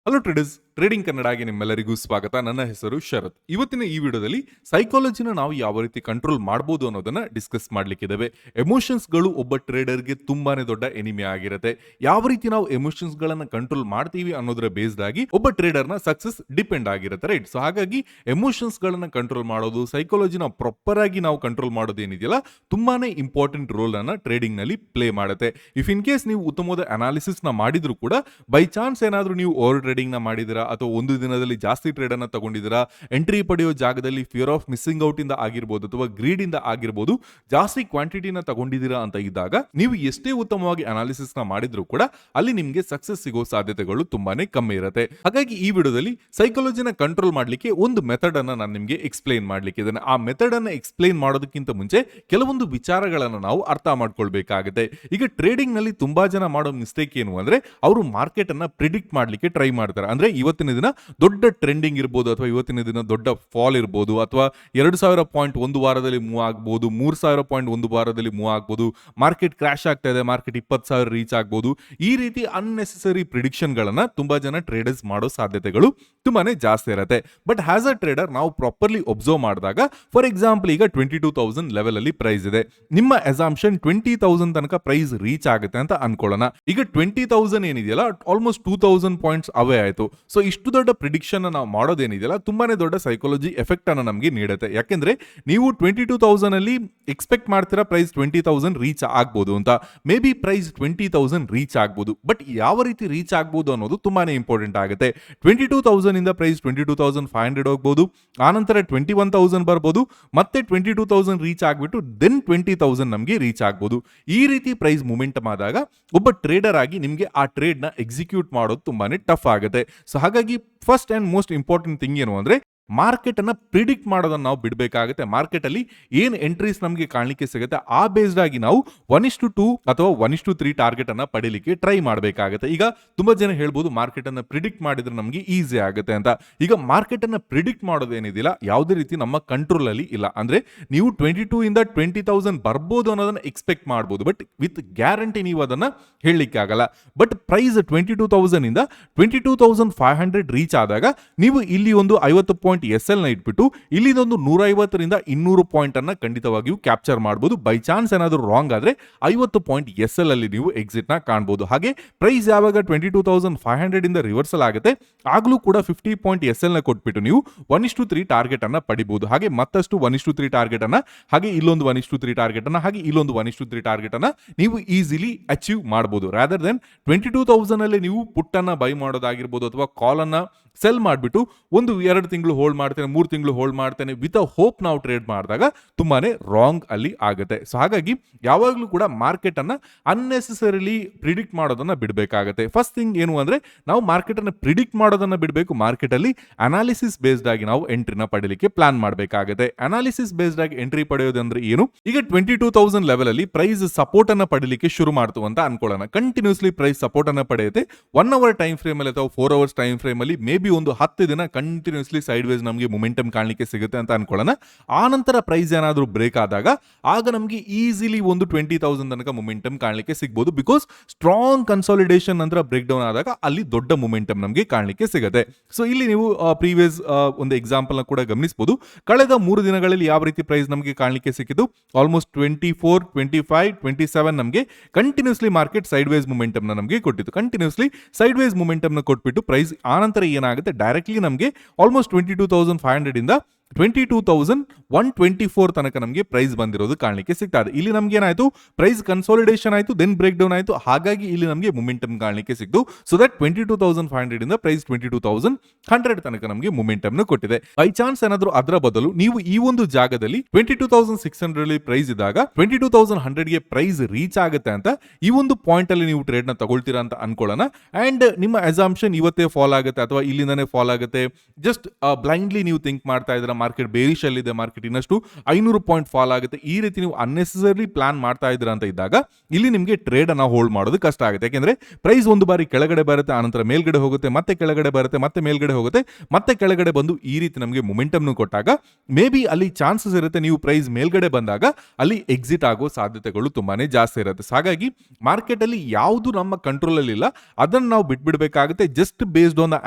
Hello traders, trading ಕನ್ನಡಗೆ ನಿಮ್ಮೆಲ್ಲರಿಗೂ ಸ್ವಾಗತ. ನನ್ನ ಹೆಸರು ಶರತ್. ಇವತ್ತಿನ ಈ ವಿಡಿಯೋದಲ್ಲಿ ಸೈಕಾಲಜಿನ ನಾವು ಯಾವ ರೀತಿ ಕಂಟ್ರೋಲ್ ಮಾಡಬಹುದು ಅನ್ನೋದನ್ನ ಡಿಸ್ಕಸ್ ಮಾಡ್ಲಿಕ್ಕಿದ್ದೇವೆ. ಎಮೋಷನ್ಸ್ಗಳು ಒಬ್ಬ ಟ್ರೇಡರ್ಗೆ ತುಂಬಾನೇ ದೊಡ್ಡ ಎನಿಮಿ ಆಗಿರುತ್ತೆ. ಯಾವ ರೀತಿ ನಾವು ಎಮೋಷನ್ಸ್ ಗಳನ್ನ ಕಂಟ್ರೋಲ್ ಮಾಡ್ತೀವಿ ಅನ್ನೋದರ ಬೇಸ್ಡ್ ಆಗಿ ಒಬ್ಬ ಟ್ರೇಡರ್ನ ಸಕ್ಸಸ್ ಡಿಪೆಂಡ್ ಆಗಿರುತ್ತೆ, ರೈಟ್? ಸೊ ಹಾಗಾಗಿ ಎಮೋಷನ್ಸ್ ಗಳನ್ನ ಕಂಟ್ರೋಲ್ ಮಾಡೋದು, ಸೈಕಾಲಜಿನ ಪ್ರಾಪರ್ ಆಗಿ ನಾವು ಕಂಟ್ರೋಲ್ ಮಾಡೋದು ಏನಿದೆಯಲ್ಲ, ತುಂಬಾನೇ ಇಂಪಾರ್ಟೆಂಟ್ ರೋಲ್ ಅನ್ನ ಟ್ರೇಡಿಂಗ್ ನಲ್ಲಿ ಪ್ಲೇ ಮಾಡುತ್ತೆ. ಇಫ್ ಇನ್ ಕೇಸ್ ನೀವು ಉತ್ತಮವಾದ ಅನಾಲಿಸಿಸ್ ನ ಮಾಡಿದ್ರು ಕೂಡ ಬೈ ಚಾನ್ಸ್ ಏನಾದ್ರೂ ನೀವು ಓವರ್ ಟ್ರೇಡಿಂಗ್ ನ ಮಾಡಿದಿರಾ ಅಥವಾ ಒಂದು ದಿನದಲ್ಲಿ ಜಾಸ್ತಿ ಟ್ರೇಡ್ ಅನ್ನ ತಗೊಂಡಿದ್ದೀರಾ, ಎಂಟ್ರಿ ಪಡೆಯೋ ಜಾಗದಲ್ಲಿ ಫಿಯರ್ ಆಫ್ ಮಿಸ್ಸಿಂಗ್ ಔಟ್ ಇಂದ ಆಗಿರ್ಬೋದು ಅಥವಾ ಗ್ರೀಡ್ ಇಂದ ಆಗಿರ್ಬೋದು ಜಾಸ್ತಿ ಕ್ವಾಂಟಿಟಿನ ತಗೊಂಡಿದ್ದೀರಾ ಅಂತ ಇದ್ದಾಗ ನೀವು ಎಷ್ಟೇ ಉತ್ತಮವಾಗಿ ಅನಾಲಿಸಿಸ್ ನ ಮಾಡಿದ್ರು ಕೂಡ ಅಲ್ಲಿ ನಿಮ್ಗೆ ಸಕ್ಸಸ್ ಸಿಗೋ ಸಾಧ್ಯತೆಗಳು ತುಂಬಾನೇ ಕಮ್ಮಿ ಇರುತ್ತೆ. ಹಾಗಾಗಿ ಈ ವಿಡಿಯೋದಲ್ಲಿ ಸೈಕಾಲಜಿನ ಕಂಟ್ರೋಲ್ ಮಾಡ್ಲಿಕ್ಕೆ ಒಂದು ಮೆಥಡ್ ಅನ್ನ ನಾನು ನಿಮ್ಗೆ ಎಕ್ಸ್ಪ್ಲೈನ್ ಮಾಡ್ಲಿಕ್ಕೆ ಇದ್ದೇನೆ. ಆ ಮೆಥಡ್ ಅನ್ನ ಎಕ್ಸ್ಪ್ಲೈನ್ ಮಾಡೋದಕ್ಕಿಂತ ಮುಂಚೆ ಕೆಲವೊಂದು ವಿಚಾರಗಳನ್ನ ನಾವು ಅರ್ಥ ಮಾಡ್ಕೊಳ್ಬೇಕಾಗುತ್ತೆ. ಈಗ ಟ್ರೇಡಿಂಗ್ ನಲ್ಲಿ ತುಂಬಾ ಜನ ಮಾಡೋ ಮಿಸ್ಟೇಕ್ ಏನು ಅಂದ್ರೆ ಅವರು ಮಾರ್ಕೆಟ್ ಅನ್ನ ಪ್ರಿಡಿಕ್ಟ್ ಮಾಡ್ಲಿಕ್ಕೆ ಟ್ರೈ ಮಾಡ್ತಾರೆ. ಅಂದ್ರೆ ಇವತ್ತಿನ ದಿನ ದೊಡ್ಡ ಟ್ರೆಂಡಿಂಗ್ ಇರ್ಬೋದು ಅಥವಾ ಇವತ್ತಿನ ದಿನ ದೊಡ್ಡ ಫಾಲ್ ಇರ್ಬೋದು ಅಥವಾ 2000 ಪಾಯಿಂಟ್ ಒಂದು ವಾರದಲ್ಲಿ ಮೂವ್ ಆಗ್ಬೋದು, 3000 ಪಾಯಿಂಟ್ ಒಂದು ವಾರದಲ್ಲಿ ಮೂವ್ ಆಗ್ಬೋದು, ಮಾರ್ಕೆಟ್ ಕ್ರಾಶ್ ಆಗ್ತಾ ಇದೆ, ಮಾರ್ಕೆಟ್ 20,000 ರೀಚ್ ಆಗ್ಬೋದು. ಈ ರೀತಿ ಅನ್ನೆಸೆಸರಿ ಪ್ರಿಡಿಕ್ಷನ್ ಗಳನ್ನ ತುಂಬಾ ಜನ ಟ್ರೇಡರ್ಸ್ ಮಾಡೋ ಸಾಧ್ಯತೆಗಳು ತುಂಬಾನೇ ಜಾಸ್ತಿ ಇರುತ್ತೆ. ಬಟ್ ಆಸ್ ಅ ಟ್ರೇಡರ್ ನಾವು ಪ್ರಾಪರ್ಲಿ ಒಬ್ಸರ್ವ್ ಮಾಡಿದಾಗ, ಫಾರ್ ಎಕ್ಸಾಂಪಲ್ ಈಗ 22,000 ಲೆವೆಲ್ ಅಲ್ಲಿ ಪ್ರೈಸ್ ಇದೆ. ನಿಮ್ಮ ಅಸಾಂಪ್ಷನ್ 20,000 ತನಕ ಪ್ರೈಸ್ ರೀಚ್ ಆಗುತ್ತೆ ಅಂತ ಅನ್ಕೊಳ್ಳೋಣ. ಈಗ 20,000 ಏನಿದೆಯಲ್ಲ ಆಲ್ಮೋಸ್ಟ್ 2,000 ಪಾಯಿಂಟ್ಸ್ ಅವೇ ಆಯ್ತು. ಸೊ ಇಷ್ಟು ದೊಡ್ಡ ಪ್ರಿಡಿಕ್ಷನ್ ನಾವು ಮಾಡೋದೇನಿದೆಯಲ್ಲ ತುಂಬಾನೇ ದೊಡ್ಡ ಸೈಕಾಲಜಿ ಎಫೆಕ್ಟ್ ಅನ್ನ ನಮಗೆ ನೀಡುತ್ತೆ. ಯಾಕೆಂದ್ರೆ ನೀವು 22,000 ಅಲ್ಲಿ ಎಕ್ಸ್ಪೆಕ್ಟ್ ಮಾಡ್ತೀರಾ ಪ್ರೈಸ್ 20,000 ರೀಚ್ ಆಗ್ಬೋದು ಅಂತ. ಮೇ ಬಿ ಪ್ರೈಸ್ 20,000 ರೀಚ್ ಆಗ್ಬೋದು, ಬಟ್ ಯಾವ ರೀತಿ ರೀಚ್ ಆಗ್ಬೋದು ಅನ್ನೋದು ತುಂಬಾನೇ ಇಂಪಾರ್ಟೆಂಟ್ ಆಗುತ್ತೆ. 22,000 ಇಂದ ಪ್ರೈಸ್ 22,500 ಹೋಗ್ಬೋದು, ಆನಂತರ 21,000 ಬರ್ಬೋದು, ಮತ್ತೆ 22,000 ರೀಚ್ ಆಗ್ಬಿಟ್ಟು ದೆನ್ 20,000 ನಮಗೆ ರೀಚ್ ಆಗ್ಬೋದು. ಈ ರೀತಿ ಪ್ರೈಸ್ ಮೂಮೆಂಟಮ್ ಆದಾಗ ಒಬ್ಬ ಟ್ರೇಡರ್ ಆಗಿ ನಿಮಗೆ ಆ ಟ್ರೇಡ್ ನ ಎಕ್ಸಿಕ್ಯೂಟ್ ಮಾಡೋದು ತುಂಬಾನೇ ಟಫ್ ಆಗುತ್ತೆ. ಸೊ ಹಾಗಾಗಿ first and most important thing ಏನು ಅಂದ್ರೆ ಮಾರ್ಕೆಟ್ ಅನ್ನ ಪ್ರಿಡಿಕ್ಟ್ ಮಾಡೋದನ್ನ ನಾವು ಬಿಡಬೇಕಾಗುತ್ತೆ. ಮಾರ್ಕೆಟ್ ಅಲ್ಲಿ ಏನ್ ಎಂಟ್ರೀಸ್ ನಮಗೆ ಕಾಣಲಿಕ್ಕೆ ಸಿಗುತ್ತೆ ಆ ಬೇಸ್ಡ್ ಆಗಿ ನಾವು 1:2 ಅಥವಾ 1:3 ಟಾರ್ಗೆಟ್ ಅನ್ನ ಪಡಿಲಿಕ್ಕೆ ಟ್ರೈ ಮಾಡಬೇಕಾಗುತ್ತೆ. ಈಗ ತುಂಬಾ ಜನ ಹೇಳ್ಬೋದು ಮಾರ್ಕೆಟ್ ಅನ್ನ ಪ್ರಿಡಿಕ್ಟ್ ಮಾಡಿದ್ರೆ ನಮಗೆ ಈಸಿ ಆಗುತ್ತೆ ಅಂತ. ಈಗ ಮಾರ್ಕೆಟ್ ಅನ್ನ ಪ್ರಿಡಿಕ್ಟ್ ಮಾಡೋದೇನಿದಿಲ್ಲ ಯಾವುದೇ ರೀತಿ ನಮ್ಮ ಕಂಟ್ರೋಲ್ ಅಲ್ಲಿ ಇಲ್ಲ. ಅಂದ್ರೆ ನೀವು 22 ಇಂದ 20,000 ಬರ್ಬೋದು ಅನ್ನೋದನ್ನ ಎಕ್ಸ್ಪೆಕ್ಟ್ ಮಾಡಬಹುದು, ಬಟ್ ವಿತ್ ಗ್ಯಾರಂಟಿ ನೀವು ಅದನ್ನ ಹೇಳಲಿಕ್ಕೆ ಆಗಲ್ಲ. ಬಟ್ ಪ್ರೈಸ್ 22,000 ಇಂದ 22,500 ರೀಚ್ ಆದಾಗ ನೀವು ಇಲ್ಲಿ ಒಂದು 50 ಪಾಯಿಂಟ್ SL ನ ಇಟ್ಬಿಟ್ಟು ಇಲ್ಲಿದೊಂದು 150 ರಿಂದ 200 ಪಾಯಿಂಟ್ ಅನ್ನ ಖಂಡಿತವಾಗಿಯೂ ಕ್ಯಾಪ್ಚರ್ ಮಾಡಬಹುದು. ಬೈ ಚಾನ್ಸ್ ಏನಾದರೂ ರಾಂಗ್ ಆದ್ರೆ 50 ಪಾಯಿಂಟ್ SL ಅಲ್ಲಿ ನೀವು ಎಕ್ಸಿಟ್ ನ ಕಾಣಬಹುದು. ಹಾಗೆ ಪ್ರೈಸ್ ಯಾವಾಗ 22,500 ಇಂದ ರಿವರ್ಸಲ್ ಆಗುತ್ತೆ ಆಗ್ಲೂ ಕೂಡ 50 ಪಾಯಿಂಟ್ SL ನ ಕೊಟ್ಬಿಟ್ಟು ನೀವು 1:3 ಟಾರ್ಗೆಟ್ ಅನ್ನ ಪಡಿಬಹುದು. ಹಾಗೆ ಮತ್ತಷ್ಟು 1:3 ಟಾರ್ಗೆಟ್ ಅನ್ನ, ಹಾಗೆ ಇಲ್ಲೊಂದು 1:3 ಟಾರ್ಗೆಟ್ ಅನ್ನ, ಹಾಗೆ ಇಲ್ಲೊಂದು 1:3 ಟಾರ್ಗೆಟ್ ಅನ್ನ ನೀವು ಈಸಿಲಿ ಅಚೀವ್ ಮಾಡಬಹುದು. ರಾದರ್ ದೆನ್ 22,000 ಅಲ್ಲಿ ನೀವು ಪುಟ್ ಅನ್ನ ಬೈ ಮಾಡೋದಾಗಿರ್ಬೋದು ಅಥವಾ ಕಾಲ್ ಅನ್ನ ಸೆಲ್ ಮಾಡಿಬಿಟ್ಟು 1-2 ತಿಂಗಳು ಹೋಲ್ಡ್ ಮಾಡ್ತೇನೆ, 3 ತಿಂಗಳು ಹೋಲ್ಡ್ ಮಾಡ್ತೇನೆ ವಿತ್ ಅ ಹೋಪ್ ನಾವು ಟ್ರೇಡ್ ಮಾಡಿದಾಗ ತುಂಬಾನೇ ರಾಂಗ್ ಅಲ್ಲಿ ಆಗುತ್ತೆ. ಸೊ ಹಾಗಾಗಿ ಯಾವಾಗಲೂ ಕೂಡ ಮಾರ್ಕೆಟ್ ಅನ್ನ ಅನ್ನೆಸೆಸರಿಲಿ ಪ್ರಿಡಿಕ್ಟ್ ಮಾಡೋದನ್ನ ಬಿಡಬೇಕಾಗುತ್ತೆ. ಫಸ್ಟ್ ಥಿಂಗ್ ಏನು ಅಂದ್ರೆ ನಾವು ಮಾರ್ಕೆಟ್ ಅನ್ನ ಪ್ರಿಡಿಕ್ಟ್ ಮಾಡೋದನ್ನ ಬಿಡಬೇಕು. ಮಾರ್ಕೆಟ್ ಅಲ್ಲಿ ಅನಾಲಿಸಿಸ್ ಬೇಸ್ಡ್ ಆಗಿ ನಾವು ಎಂಟ್ರಿನ ಪಡೆಯಲಿಕ್ಕೆ ಪ್ಲಾನ್ ಮಾಡಬೇಕಾಗುತ್ತೆ. ಅನಾಲಿಸಿಸ್ ಬೇಸ್ಡ್ ಆಗಿ ಎಂಟ್ರಿ ಪಡೆಯೋದಂದ್ರೆ ಏನು? ಈಗ 22,000 ಲೆವೆಲ್ ಅಲ್ಲಿ ಪ್ರೈಸ್ ಸಪೋರ್ಟ್ ಅನ್ನ ಪಡೆಯಲಿಕ್ಕೆ ಶುರು ಮಾಡ್ತು ಅಂತ ಅನ್ಕೊಳ್ಳೋಣ. ಕಂಟಿನ್ಯೂಸ್ಲಿ ಪ್ರೈಸ್ ಸಪೋರ್ಟ್ ಅನ್ನ ಪಡೆಯುತ್ತೆ 1 ಅವರ್ ಟೈಮ್ ಫ್ರೇಮ್ ಅಲ್ಲಿ ಅಥವಾ 4 ಅವರ್ಸ್ ಟೈಮ್ ಫ್ರೇಮ್ ಅಲ್ಲಿ. ಮೇ ಬಿ ಒಂದು 10 ದಿನ ಕಂಟಿನ್ಯೂಸ್ಲಿ ಸೈಡ್ ವೇಸ್ ನಮಗೆ ಮೊಮೆಂಟಮ್ ಕಾಣಲಿಕ್ಕೆ ಸಿಗುತ್ತೆ ಅಂತ ಅನ್ಕೊಳ್ಳೋಣ. ಆ ನಂತರ ಪ್ರೈಸ್ ಏನಾದರೂ ಬ್ರೇಕ್ ಆದಾಗ ಆಗ ನಮಗೆ ಈಸಿಲಿ ಒಂದು 20,000 ತನಕ ಮೊಮೆಂಟಮ್ ಕಾಣಲಿಕ್ಕೆ ಸಿಗಬಹುದು. ಬಿಕಾಸ್ ಸ್ಟ್ರಾಂಗ್ ಕನ್ಸಾಲಿಡೇಷನ್ ನಂತರ ಬ್ರೇಕ್ ಡೌನ್ ಆದಾಗ ಅಲ್ಲಿ ದೊಡ್ಡ ಮೊಮೆಂಟಮ್ ನಮಗೆ ಕಾಣಲಿಕ್ಕೆ ಸಿಗುತ್ತೆ. ಸೊ ಇಲ್ಲಿ ನೀವು ಪ್ರೀವಿಯಸ್ ಒಂದು ಎಕ್ಸಾಂಪಲ್ ನ ಕೂಡ ಗಮನಿಸಬಹುದು. ಕಳೆದ 3 ದಿನಗಳಲ್ಲಿ ಯಾವ ರೀತಿ ಪ್ರೈಸ್ ನಮಗೆ ಕಾಣಲಿಕ್ಕೆ ಸಿಕ್ಕಿದ್ದು ಆಲ್ಮೋಸ್ಟ್ 24, 25, 27 ನಮಗೆ continuously market sideways momentum ನಮಗೆ ಕೊಟ್ಟಿತ್ತು. ಕಂಟಿನ್ಯೂಸ್ಲಿ ಸೈಡ್ ವೇಸ್ ಮೊಮೆಂಟಮ್ ನ ಕೊಟ್ಬಿಟ್ಟು ಪ್ರೈಸ್ ಆನಂತರ ಏನಾಗುತ್ತೆ ಡೈರೆಕ್ಟ್ಲಿ ನಮಗೆ ಆಲ್ಮೋಸ್ಟ್ 22,500 ಇಂದ 22,124 ತನಕ ನಮಗೆ ಪ್ರೈಸ್ ಬಂದಿರೋದು ಕಾಣಲಿಕ್ಕೆ ಸಿಗ್ತಾ ಇದೆ. ಇಲ್ಲಿ ನಮ್ಗೆ ಏನಾಯ್ತು, ಪ್ರೈಸ್ ಕನ್ಸಾಲಿಡೇಷನ್ ಆಯ್ತು, ದೆನ್ ಬ್ರೇಕ್ ಡೌನ್ ಆಯ್ತು. ಹಾಗಾಗಿ ಇಲ್ಲಿ ನಮಗೆ ಮೊಮೆಂಟಮ್ ಕಾಣಲಿಕ್ಕೆ ಸಿಕ್ತು. ಸೊ ದಟ್ 22,500 ಇಂದ ಪ್ರೈಸ್ 22,100 ತನಕ ನಮಗೆ ಮೊಮೆಂಟಮ್ ನ ಕೊಟ್ಟಿದೆ. ಬೈ ಚಾನ್ಸ್ ಏನಾದರೂ ಅದರ ಬದಲು ನೀವು ಈ ಒಂದು ಜಾಗದಲ್ಲಿ 22,600 ಅಲ್ಲಿ ಪ್ರೈಸ್ ಇದ್ದಾಗ 22,100 ಗೆ ಪ್ರೈಸ್ ರೀಚ್ ಆಗುತ್ತೆ ಅಂತ ಈ ಒಂದು ಪಾಯಿಂಟ್ ಅಲ್ಲಿ ನೀವು ಟ್ರೇಡ್ ನ ತಗೊಳ್ತೀರಾ ಅಂತ ಅನ್ಕೊಳ್ಳೋಣ. ಅಂಡ್ ನಿಮ್ಮ ಅಸಾಂಪ್ಷನ್ ಇವತ್ತೇ ಫಾಲ್ ಆಗುತ್ತೆ ಅಥವಾ ಇಲ್ಲಿಂದಾನೇ ಫಾಲ್ ಆಗುತ್ತೆ, ಜಸ್ಟ್ ಬ್ಲೈಂಡ್ಲಿ ನೀವು ಥಿಂಕ್ ಮಾಡ್ತಾ ಇದ್ದೀರಾ ಮಾರ್ಕೆಟ್ ಬೇರಿಶ್ ಅಲ್ಲಿದೆ, ಮಾರ್ಕೆಟ್ ಇನ್ನಷ್ಟು 500 ಪಾಯಿಂಟ್ ಫಾಲ್ ಆಗುತ್ತೆ, ಈ ರೀತಿ ನೀವು ಅನ್ನೆಸೆಸರಿ ಪ್ಲಾನ್ ಮಾಡ್ತಾ ಇದ್ದೀರಾ ಅಂತ ಇದ್ದಾಗ ಇಲ್ಲಿ ನಿಮಗೆ ಟ್ರೇಡ್ ಅನ್ನ ಹೋಲ್ಡ್ ಮಾಡೋದು ಕಷ್ಟ ಆಗುತ್ತೆ. ಯಾಕೆಂದ್ರೆ ಪ್ರೈಸ್ ಒಂದು ಬಾರಿ ಕೆಳಗಡೆ ಬರುತ್ತೆ, ಆನಂತರ ಮೇಲ್ಗಡೆ ಹೋಗುತ್ತೆ, ಮತ್ತೆ ಕೆಳಗಡೆ ಬರುತ್ತೆ, ಮತ್ತೆ ಮೇಲ್ಗಡೆ ಹೋಗುತ್ತೆ, ಮತ್ತೆ ಕೆಳಗಡೆ ಬಂದು ಈ ರೀತಿ ನಮಗೆ ಮೊಮೆಂಟಮ್ನು ಕೊಟ್ಟಾಗ ಮೇ ಬಿ ಅಲ್ಲಿ ಚಾನ್ಸಸ್ ಇರುತ್ತೆ ನೀವು ಪ್ರೈಸ್ ಮೇಲ್ಗಡೆ ಬಂದಾಗ ಅಲ್ಲಿ ಎಕ್ಸಿಟ್ ಆಗೋ ಸಾಧ್ಯತೆಗಳು ತುಂಬಾನೇ ಜಾಸ್ತಿ ಇರುತ್ತೆ. ಹಾಗಾಗಿ ಮಾರ್ಕೆಟ್ ಅಲ್ಲಿ ಯಾವುದು ನಮ್ಮ ಕಂಟ್ರೋಲ್ ಅಲ್ಲಿ ಇಲ್ಲ ಅದನ್ನು ನಾವು ಬಿಟ್ಬಿಡ್ಬೇಕಾಗುತ್ತೆ, just based on the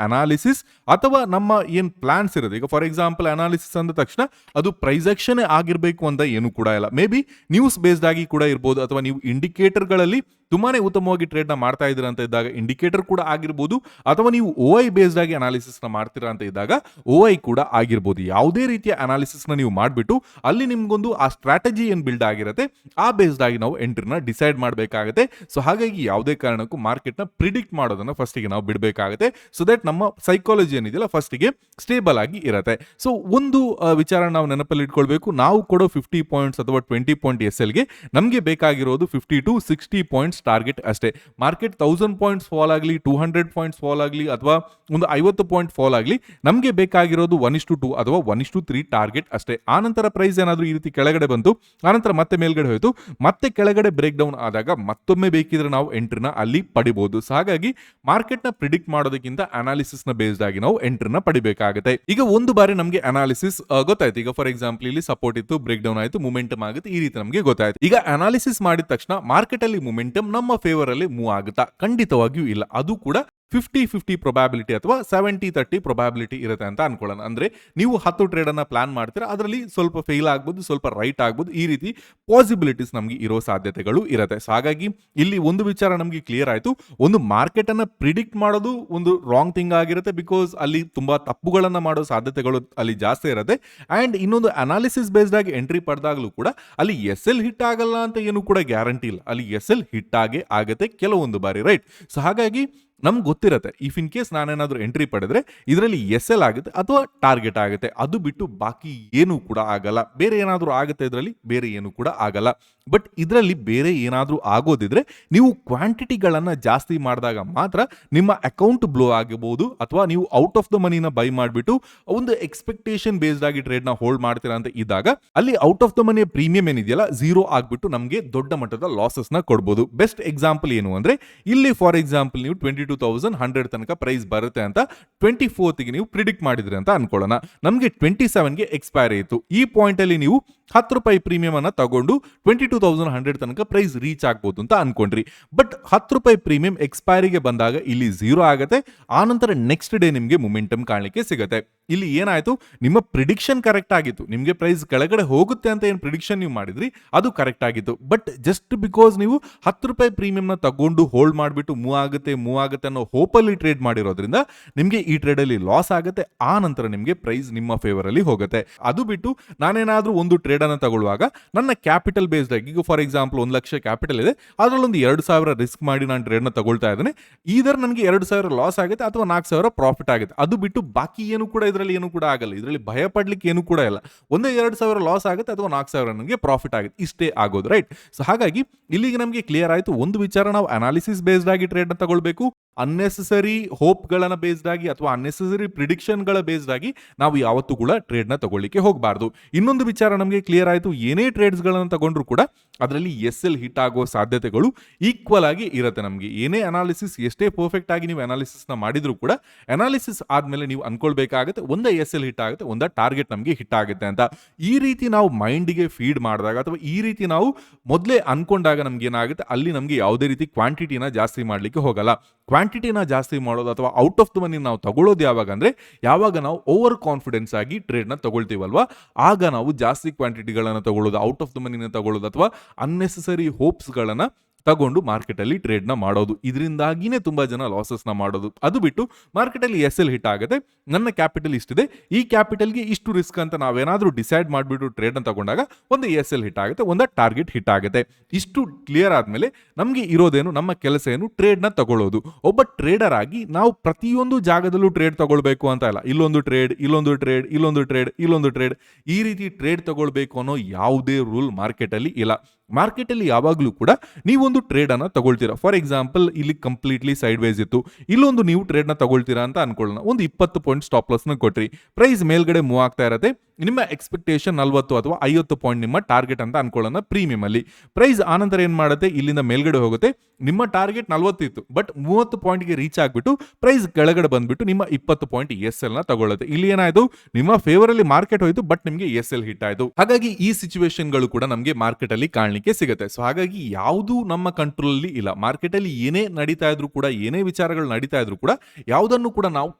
analysis ಅಥವಾ ನಮ್ಮ ಏನ್ ಪ್ಲಾನ್ಸ್ ಇರುತ್ತೆ. ಈಗ ಫಾರ್ ಎಕ್ಸಾಂಪಲ್ ಅನಾಲಿಸಿಸ್ ಅಂದ ತಕ್ಷಣ ಅದು ಪ್ರೈಸ್ ಆಕ್ಷನ್ ಆಗಿರ್ಬೇಕು ಅಂತ ಏನು ಕೂಡ ಇಲ್ಲ, ಮೇ ಬಿ ನ್ಯೂಸ್ ಬೇಸ್ಡ್ ಆಗಿ ಕೂಡ ಇರ್ಬೋದು, ಅಥವಾ ನೀವು ಇಂಡಿಕೇಟರ್ಗಳಲ್ಲಿ ತುಂಬಾನೇ ಉತ್ತಮವಾಗಿ ಟ್ರೇಡ್ ನ ಮಾಡ್ತಾ ಇದ್ದೀರಾ ಅಂತ ಇದ್ದಾಗ ಇಂಡಿಕೇಟರ್ ಕೂಡ ಆಗಿರ್ಬೋದು, ಅಥವಾ ನೀವು OI ಬೇಸ್ಡ್ ಆಗಿ ಅನಾಲಿಸಿಸ್ ನ ಮಾಡ್ತೀರಾ ಅಂತ ಇದ್ದಾಗ OI ಕೂಡ ಆಗಿರ್ಬೋದು. ಯಾವುದೇ ರೀತಿಯ ಅನಾಲಿಸಿಸ್ ನ ನೀವು ಮಾಡಿಬಿಟ್ಟು ಅಲ್ಲಿ ನಿಮ್ಗೊಂದು ಆ ಸ್ಟ್ರಾಟಜಿ ಏನ್ ಬಿಲ್ಡ್ ಆಗಿರುತ್ತೆ ಆ ಬೇಸ್ಡ್ ಆಗಿ ನಾವು ಎಂಟ್ರಿನ ಡಿಸೈಡ್ ಮಾಡಬೇಕಾಗುತ್ತೆ. ಸೊ ಹಾಗಾಗಿ ಯಾವುದೇ ಕಾರಣಕ್ಕೂ ಮಾರ್ಕೆಟ್ ನ ಪ್ರಿಡಿಕ್ಟ್ ಮಾಡೋದನ್ನ ಫಸ್ಟಿಗೆ ನಾವು ಬಿಡಬೇಕಾಗುತ್ತೆ, ಸೊ ದಟ್ ನಮ್ಮ ಸೈಕಾಲಜಿ ಏನಿದೆಯಲ್ಲ ಫಸ್ಟಿಗೆ ಸ್ಟೇಬಲ್ ಆಗಿ ಇರುತ್ತೆ. ಸೊ ಒಂದು ವಿಚಾರ ನಾವು ನೆನಪಲ್ಲಿ ಇಟ್ಕೊಳ್ಬೇಕು, ನಾವು ಕೊಡೋ 50 ಪಾಯಿಂಟ್ಸ್ ಅಥವಾ 20 ಪಾಯಿಂಟ್ SL ಗೆ ನಮಗೆ ಬೇಕಾಗಿರೋದು 50 to 60 ಪಾಯಿಂಟ್ಸ್ ಟಾರ್ಗೆಟ್ ಅಷ್ಟೇ. ಮಾರ್ಕೆಟ್ 1000 ಪಾಯಿಂಟ್ಸ್ ಫಾಲ್ ಆಗಲಿ, 200 ಪಾಯಿಂಟ್ಸ್ ಫಾಲ್ ಆಗಲಿ, ಅಥವಾ ಒಂದು 50 ಪಾಯಿಂಟ್ ಫಾಲ್ ಆಗಲಿ, ನಮಗೆ ಬೇಕಾಗಿರೋದು 1:2 ಅಥವಾ 1:3 ಟಾರ್ಗೆಟ್ ಅಷ್ಟೇ. ಆನಂತರ ಪ್ರೈಸ್ ಏನಾದರೂ ಈ ರೀತಿ ಕೆಳಗಡೆ ಬಂತು, ಆನಂತರ ಮತ್ತೆ ಮೇಲ್ಗಡೆ ಹೋಯಿತು, ಮತ್ತೆ ಕೆಳಗಡೆ ಬ್ರೇಕ್ ಡೌನ್ ಆದಾಗ ಮತ್ತೊಮ್ಮೆ ಬೇಕಿದ್ರೆ ನಾವು ಎಂಟ್ರಿನ ಅಲ್ಲಿ ಪಡಿಬಹುದು. ಸೊ ಹಾಗಾಗಿ ಮಾರ್ಕೆಟ್ ನ ಪ್ರಿಡಿಕ್ಟ್ ಮಾಡೋದಕ್ಕಿಂತ ಅನಾಲಿಸಿಸ್ ನ ಬೇಸ್ಡ್ ಆಗಿ ನಾವು ಎಂಟ್ರಿನ ಪಡಿಬೇಕಾಗುತ್ತೆ. ಈಗ ಒಂದು ಬಾರಿ ನಮಗೆ ಅನಾಲಿಸಿಸ್ ಗೊತ್ತಾಯ್ತು, ಈಗ ಫಾರ್ ಎಕ್ಸಾಂಪಲ್ ಇಲ್ಲಿ ಸಪೋರ್ಟ್ ಇತ್ತು, ಬ್ರೇಕ್ ಡೌನ್ ಆಯಿತು, ಮೂಮೆಂಟಮ್ ಆಗುತ್ತೆ, ಈ ರೀತಿ ನಮಗೆ ಗೊತ್ತಾಯ್ತು. ಈಗ ಅನಾಲಿಸಿಸ್ ಮಾಡಿದ ತಕ್ಷಣ ಮಾರ್ಕೆಟ್ ಅಲ್ಲಿ ಮೂಮೆಂಟಮ್ ನಮ್ಮ ಫೇವರ್ ಅಲ್ಲಿ ಮೂವ್ ಆಗುತ್ತಾ? ಖಂಡಿತವಾಗಿಯೂ ಇಲ್ಲ. ಅದು ಕೂಡ 50-50 ಪ್ರೊಬ್ಯಾಬಿಲಿಟಿ ಅಥವಾ 70-30 ಪ್ರೊಬ್ಯಾಬಿಲಿಟಿ ಇರುತ್ತೆ ಅಂತ ಅನ್ಕೊಳ್ಳೋಣ. ಅಂದ್ರೆ ನೀವು 10 ಟ್ರೇಡ್ ಅನ್ನ ಪ್ಲಾನ್ ಮಾಡ್ತೀರಾ, ಅದರಲ್ಲಿ ಸ್ವಲ್ಪ ಫೇಲ್ ಆಗ್ಬೋದು, ಸ್ವಲ್ಪ ರೈಟ್ ಆಗ್ಬೋದು, ಈ ರೀತಿ ಪಾಸಿಬಿಲಿಟೀಸ್ ನಮಗೆ ಇರೋ ಸಾಧ್ಯತೆಗಳು ಇರುತ್ತೆ. ಸೊ ಹಾಗಾಗಿ ಇಲ್ಲಿ ಒಂದು ವಿಚಾರ ನಮಗೆ ಕ್ಲಿಯರ್ ಆಯ್ತು, ಒಂದು ಮಾರ್ಕೆಟ್ ಅನ್ನ ಪ್ರಿಡಿಕ್ಟ್ ಮಾಡೋದು ಒಂದು ರಾಂಗ್ ಥಿಂಗ್ ಆಗಿರುತ್ತೆ, ಬಿಕಾಸ್ ಅಲ್ಲಿ ತುಂಬಾ ತಪ್ಪುಗಳನ್ನ ಮಾಡೋ ಸಾಧ್ಯತೆಗಳು ಅಲ್ಲಿ ಜಾಸ್ತಿ ಇರುತ್ತೆ. ಅಂಡ್ ಇನ್ನೊಂದು ಅನಾಲಿಸಿಸ್ ಬೇಸ್ಡ್ ಆಗಿ ಎಂಟ್ರಿ ಪಡೆದಾಗಲೂ ಕೂಡ ಅಲ್ಲಿ SL ಹಿಟ್ ಆಗಲ್ಲ ಅಂತ ಏನು ಕೂಡ ಗ್ಯಾರಂಟಿ ಇಲ್ಲ, ಅಲ್ಲಿ SL ಹಿಟ್ ಆಗೇ ಆಗುತ್ತೆ ಕೆಲವೊಂದು ಬಾರಿ, ರೈಟ್? ಸೊ ಹಾಗಾಗಿ ನಮ್ಗೆ ಗೊತ್ತಿರುತ್ತೆ, ಇಫ್ ಇನ್ ಕೇಸ್ ನಾನೇನಾದ್ರೂ ಎಂಟ್ರಿ ಪಡೆದ್ರೆ ಇದರಲ್ಲಿ SL ಆಗುತ್ತೆ ಅಥವಾ ಟಾರ್ಗೆಟ್ ಆಗುತ್ತೆ, ಅದು ಬಿಟ್ಟು ಬಾಕಿ ಏನು ಕೂಡ ಆಗಲ್ಲ. ಬೇರೆ ಏನಾದರೂ ಆಗುತ್ತೆ ಇದರಲ್ಲಿ, ಬೇರೆ ಏನು ಕೂಡ ಆಗಲ್ಲ. ಬಟ್ ಇದರಲ್ಲಿ ಬೇರೆ ಏನಾದರೂ ಆಗೋದಿದ್ರೆ ನೀವು ಕ್ವಾಂಟಿಟಿಗಳನ್ನ ಜಾಸ್ತಿ ಮಾಡಿದಾಗ ಮಾತ್ರ ನಿಮ್ಮ ಅಕೌಂಟ್ ಬ್ಲೋ ಆಗಬಹುದು, ಅಥವಾ ನೀವು ಔಟ್ ಆಫ್ ದ ಮನಿನ ಬೈ ಮಾಡಿಬಿಟ್ಟು ಒಂದು ಎಕ್ಸ್ಪೆಕ್ಟೇಷನ್ ಬೇಸ್ಡ್ ಆಗಿ ಟ್ರೇಡ್ ನ ಹೋಲ್ಡ್ ಮಾಡ್ತೀರಾ ಅಂತ ಇದ್ದಾಗ ಅಲ್ಲಿ out of the money premium ಏನಿದೆಯಲ್ಲ ಝೀರೋ ಆಗ್ಬಿಟ್ಟು ನಮಗೆ ದೊಡ್ಡ ಮಟ್ಟದ ಲಾಸಸ್ ನ ಕೊಡಬಹುದು. ಬೆಸ್ಟ್ ಎಕ್ಸಾಂಪಲ್ ಏನು ಅಂದ್ರೆ ಇಲ್ಲಿ ಫಾರ್ ಎಕ್ಸಾಂಪಲ್ ನೀವು 22,100 ತನಕ ಪ್ರೈಸ್ ಬರುತ್ತೆ ಅಂತ 24ಗೆ ನೀವು ಪ್ರಿಡಿಕ್ಟ್ ಮಾಡಿದ್ರಿ ಅಂತ ಅನ್ಕೊಳ್ಳೋಣ, ನಮಗೆ 27ಗೆ ಎಕ್ಸ್ಪೈರಿ ಇತ್ತು. ಈ ಪಾಯಿಂಟ್ ಅಲ್ಲಿ ನೀವು 10 ರೂಪಾಯಿ ಪ್ರೀಮಿಯಂ ಅನ್ನ ತಗೊಂಡು 22,100 ತನಕ ಪ್ರೈಸ್ ರೀಚ್ ಆಗ್ಬೋದು ಅಂತ ಅನ್ಕೊಂಡ್ರಿ. ಬಟ್ 10 ರೂಪಾಯಿ ಪ್ರೀಮಿಯಂ ಎಕ್ಸ್ಪೈರಿಗೆ ಬಂದಾಗ ಇಲ್ಲಿ ಝೀರೋ ಆಗುತ್ತೆ, ಆನಂತರ ನೆಕ್ಸ್ಟ್ ಡೇ ನಿಮಗೆ ಮೊಮೆಂಟಮ್ ಕಾಣಲಿಕ್ಕೆ ಸಿಗುತ್ತೆ. ಇಲ್ಲಿ ಏನಾಯ್ತು, ನಿಮ್ಮ ಪ್ರಿಡಿಕ್ಷನ್ ಕರೆಕ್ಟ್ ಆಗಿತ್ತು, ನಿಮಗೆ ಪ್ರೈಸ್ ಕೆಳಗಡೆ ಹೋಗುತ್ತೆ ಅಂತ ಏನು ಪ್ರಿಡಿಕ್ಷನ್ ನೀವು ಮಾಡಿದ್ರಿ ಅದು ಕರೆಕ್ಟ್ ಆಗಿತ್ತು. ಬಟ್ ಜಸ್ಟ್ ಬಿಕಾಸ್ ನೀವು 10 ರೂಪಾಯಿ ಪ್ರೀಮಿಯಂ ನ ತಗೊಂಡು ಹೋಲ್ಡ್ ಮಾಡಿಬಿಟ್ಟು ಮೂವ್ ಆಗುತ್ತೆ ಅನ್ನೋ ಹೋಪಲ್ಲಿ ಟ್ರೇಡ್ ಮಾಡಿರೋದ್ರಿಂದ ನಿಮಗೆ ಈ ಟ್ರೇಡ್ ಅಲ್ಲಿ ಲಾಸ್ ಆಗುತ್ತೆ, ಆ ನಂತರ ನಿಮಗೆ ಪ್ರೈಸ್ ನಿಮ್ಮ ಫೇವರ್ ಅಲ್ಲಿ ಹೋಗುತ್ತೆ. ಅದು ಬಿಟ್ಟು ನಾನೇನಾದ್ರೂ ಒಂದು ಟ್ರೇಡ್ ಅನ್ನ ತಗೊಳ್ಳುವಾಗ ನನ್ನ ಕ್ಯಾಪಿಟಲ್ ಬೇಸ್ಡ್ ಆಗಿ, ಈಗ ಫಾರ್ ಎಕ್ಸಾಂಪಲ್ 1 ಲಕ್ಷ ಕ್ಯಾಪಿಟಲ್ ಇದೆ, ಅದರಲ್ಲಿ ಒಂದು 2,000 ರಿಸ್ಕ್ ಮಾಡಿ ನಾನು ಟ್ರೇಡ್ ನ ತಗೊಳ್ತಾ ಇದ್ದೇನೆ, ಈದರ್ ನನಗೆ 2,000 ಲಾಸ್ ಆಗುತ್ತೆ ಅಥವಾ 4,000 ಪ್ರಾಫಿಟ್ ಆಗುತ್ತೆ. ಅದು ಬಿಟ್ಟು ಬಾಕಿ ಏನು ಕೂಡ ಇದರಲ್ಲಿ ಏನು ಕೂಡ ಆಗಲ್ಲ, ಇದರಲ್ಲಿ ಭಯ ಪಡ್ಲಿಕ್ಕೆ ಏನು ಕೂಡ ಇಲ್ಲ. ಒಂದೇ 2,000 ಲಾಸ್ ಆಗುತ್ತೆ ಅಥವಾ 4,000 ನನಗೆ ಪ್ರಾಫಿಟ್ ಆಗುತ್ತೆ, ಇಷ್ಟೇ ಆಗೋದು, ರೈಟ್? ಸೊ ಹಾಗಾಗಿ ಇಲ್ಲಿಗೆ ನಮಗೆ ಕ್ಲಿಯರ್ ಆಯ್ತು, ಒಂದು ವಿಚಾರ ನಾವು ಅನಾಲಿಸಿಸ್ ಬೇಸ್ಡ್ ಆಗಿ ಟ್ರೇಡ್ ನ ತಗೊಳ್ಬೇಕು, ಅನ್ನೆಸೆಸರಿ ಹೋಪ್ ಗಳನ್ನ ಬೇಸ್ಡ್ ಆಗಿ ಅಥವಾ ಅನ್ನೆಸೆಸರಿ ಪ್ರಿಡಿಕ್ಷನ್ ಗಳ ಬೇಸ್ಡ್ ಆಗಿ ನಾವು ಯಾವತ್ತೂ ಕೂಡ ಟ್ರೇಡ್ ನ ತಗೊಳ್ಳಿಕ್ಕೆ ಹೋಗಬಾರ್ದು. ಇನ್ನೊಂದು ವಿಚಾರ ನಮಗೆ ಕ್ಲಿಯರ್ ಆಯ್ತು, ಏನೇ ಟ್ರೇಡ್ಸ್ ಗಳನ್ನ ತಗೊಂಡ್ರು ಕೂಡ ಅದರಲ್ಲಿ SL ಹಿಟ್ ಆಗೋ ಸಾಧ್ಯತೆಗಳು ಈಕ್ವಲ್ ಆಗಿ ಇರುತ್ತೆ. ನಮಗೆ ಏನೇ ಅನಾಲಿಸಿಸ್, ಎಷ್ಟೇ ಪರ್ಫೆಕ್ಟ್ ಆಗಿ ನೀವು ಅನಾಲಿಸಿಸ್ ನ ಮಾಡಿದ್ರು ಕೂಡ ಅನಾಲಿಸಿಸ್ ಆದ್ಮೇಲೆ ನೀವು ಅನ್ಕೊಳ್ಬೇಕಾಗುತ್ತೆ ಒಂದೇ SL ಹಿಟ್ ಆಗುತ್ತೆ, ಒಂದೇ ಟಾರ್ಗೆಟ್ ನಮಗೆ ಹಿಟ್ ಆಗುತ್ತೆ ಅಂತ. ಈ ರೀತಿ ನಾವು ಮೈಂಡ್ಗೆ ಫೀಡ್ ಮಾಡಿದಾಗ ಅಥವಾ ಈ ರೀತಿ ನಾವು ಮೊದಲೇ ಅನ್ಕೊಂಡಾಗ ನಮ್ಗೆ ಏನಾಗುತ್ತೆ, ಅಲ್ಲಿ ನಮಗೆ ಯಾವುದೇ ರೀತಿ ಕ್ವಾಂಟಿಟಿನ ಜಾಸ್ತಿ ಮಾಡ್ಲಿಕ್ಕೆ ಹೋಗಲ್ಲ. ಕ್ವಾಂಟಿಟಿನ ಜಾಸ್ತಿ ಮಾಡೋದು ಅಥವಾ ಔಟ್ ಆಫ್ ದ ಮನಿ ನಾವು ತಗೊಳ್ಳೋದು ಯಾವಾಗ ಅಂದ್ರೆ, ಯಾವಾಗ ನಾವು ಓವರ್ ಕಾನ್ಫಿಡೆನ್ಸ್ ಆಗಿ ಟ್ರೇಡ್ ನ ತಗೊಳ್ತೀವಲ್ವಾ, ಆಗ ನಾವು ಜಾಸ್ತಿ ಕ್ವಾಂಟಿಟಿಗಳನ್ನ ತಗೊಳ್ಳೋದು, ಔಟ್ ಆಫ್ ದ ಮನಿನ ತಗೊಳ್ಳೋದು ಅಥವಾ ಅನ್ನೆಸೆಸರಿ ಹೋಪ್ಸ್ ಗಳನ್ನ ತಗೊಂಡು ಮಾರ್ಕೆಟ್ ಅಲ್ಲಿ ಟ್ರೇಡ್ ನ ಮಾಡೋದು, ಇದರಿಂದಾಗಿನೇ ತುಂಬಾ ಜನ ಲಾಸಸ್ ನ ಮಾಡೋದು. ಅದು ಬಿಟ್ಟು ಮಾರ್ಕೆಟ್ ಅಲ್ಲಿ SL ಹಿಟ್ ಆಗುತ್ತೆ, ನನ್ನ ಕ್ಯಾಪಿಟಲ್ ಇಷ್ಟಿದೆ, ಈ ಕ್ಯಾಪಿಟಲ್ಗೆ ಇಷ್ಟು ರಿಸ್ಕ್ ಅಂತ ನಾವೇನಾದ್ರೂ ಡಿಸೈಡ್ ಮಾಡಿಬಿಟ್ಟು ಟ್ರೇಡ್ ನ ತಗೊಂಡಾಗ ಒಂದು SL ಹಿಟ್ ಆಗುತ್ತೆ, ಒಂದು ಟಾರ್ಗೆಟ್ ಹಿಟ್ ಆಗುತ್ತೆ. ಇಷ್ಟು ಕ್ಲಿಯರ್ ಆದ್ಮೇಲೆ ನಮ್ಗೆ ಇರೋದೇನು, ನಮ್ಮ ಕೆಲಸ ಏನು, ಟ್ರೇಡ್ ನ ತಗೊಳ್ಳೋದು. ಒಬ್ಬ ಟ್ರೇಡರ್ ಆಗಿ ನಾವು ಪ್ರತಿಯೊಂದು ಜಾಗದಲ್ಲೂ ಟ್ರೇಡ್ ತಗೊಳ್ಬೇಕು ಅಂತ ಇಲ್ಲ, ಇಲ್ಲೊಂದು ಟ್ರೇಡ್, ಇಲ್ಲೊಂದು ಟ್ರೇಡ್, ಇಲ್ಲೊಂದು ಟ್ರೇಡ್, ಇಲ್ಲೊಂದು ಟ್ರೇಡ್, ಈ ರೀತಿ ಟ್ರೇಡ್ ತಗೊಳ್ಬೇಕು ಅನ್ನೋ ಯಾವುದೇ ರೂಲ್ ಮಾರ್ಕೆಟ್ ಅಲ್ಲಿ ಇಲ್ಲ. ಮಾರ್ಕೆಟ್ ಅಲ್ಲಿ ಯಾವಾಗಲೂ ಕೂಡ ನೀವೊಂದು ಟ್ರೇಡ್ ಅನ್ನ ತಗೊಳ್ತೀರಾ, ಫಾರ್ ಎಕ್ಸಾಂಪಲ್ ಇಲ್ಲಿ ಕಂಪ್ಲೀಟ್ಲಿ ಸೈಡ್ ವೈಸ್ ಇತ್ತು, ಇಲ್ಲೊಂದು ನೀವು ಟ್ರೇಡ್ ನ ತಗೊಳ್ತೀರಾ ಅಂತ ಅನ್ಕೊಳ್ಳೋಣ, ಒಂದು 20 ಪಾಯಿಂಟ್ ಸ್ಟಾಪ್ ಲಾಸ್ ನ ಕೊಟ್ರಿ, ಪ್ರೈಸ್ ಮೇಲ್ಗಡೆ ಮೂವ್ ಆಗ್ತಾ ಇರತ್ತೆ, ನಿಮ್ಮ ಎಕ್ಸ್ಪೆಕ್ಟೇಷನ್ 40 ಅಥವಾ 50 ಪಾಯಿಂಟ್ ನಿಮ್ಮ ಟಾರ್ಗೆಟ್ ಅಂತ ಅನ್ಕೊಳ್ಳೋಣ ಪ್ರೀಮಿಯಂ ಅಲ್ಲಿ. ಪ್ರೈಸ್ ಆನಂತರ ಏನ್ ಮಾಡುತ್ತೆ, ಇಲ್ಲಿಂದ ಮೇಲ್ಗಡೆ ಹೋಗುತ್ತೆ. ನಿಮ್ಮ ಟಾರ್ಗೆಟ್ 40 ಇತ್ತು, ಬಟ್ 30 ಪಾಯಿಂಟ್ಗೆ ರೀಚ್ ಆಗ್ಬಿಟ್ಟು ಪ್ರೈಸ್ ಕೆಳಗಡೆ ಬಂದ್ಬಿಟ್ಟು ನಿಮ್ಮ 20 ಪಾಯಿಂಟ್ ಎಸ್ ಎಲ್ ನ ತಗೊಳ್ಳುತ್ತೆ. ಇಲ್ಲಿ ಏನಾಯ್ತು, ನಿಮ್ಮ ಫೇವರ್ ಅಲ್ಲಿ ಮಾರ್ಕೆಟ್ ಹೋಯ್ತು, ಬಟ್ ನಿಮಗೆ ಎಸ್ ಎಲ್ ಹಿಟ್ ಆಯ್ತು. ಹಾಗಾಗಿ ಈ ಸಿಚುವೇಶನ್ ಗಳು ಕೂಡ ನಮಗೆ ಮಾರ್ಕೆಟ್ ಅಲ್ಲಿ ಕಾಣಲಿಕ್ಕೆ ಸಿಗುತ್ತೆ. ಸೊ ಹಾಗಾಗಿ ಯಾವುದು ನಮ್ಮ ಕಂಟ್ರೋಲ್ ಅಲ್ಲಿ ಇಲ್ಲ. ಮಾರ್ಕೆಟ್ ಅಲ್ಲಿ ಏನೇ ನಡೀತಾ ಇದ್ರು ಕೂಡ, ಏನೇ ವಿಚಾರಗಳು ನಡೀತಾ ಇದ್ರು ಕೂಡ, ಯಾವುದನ್ನು ಕೂಡ ನಾವು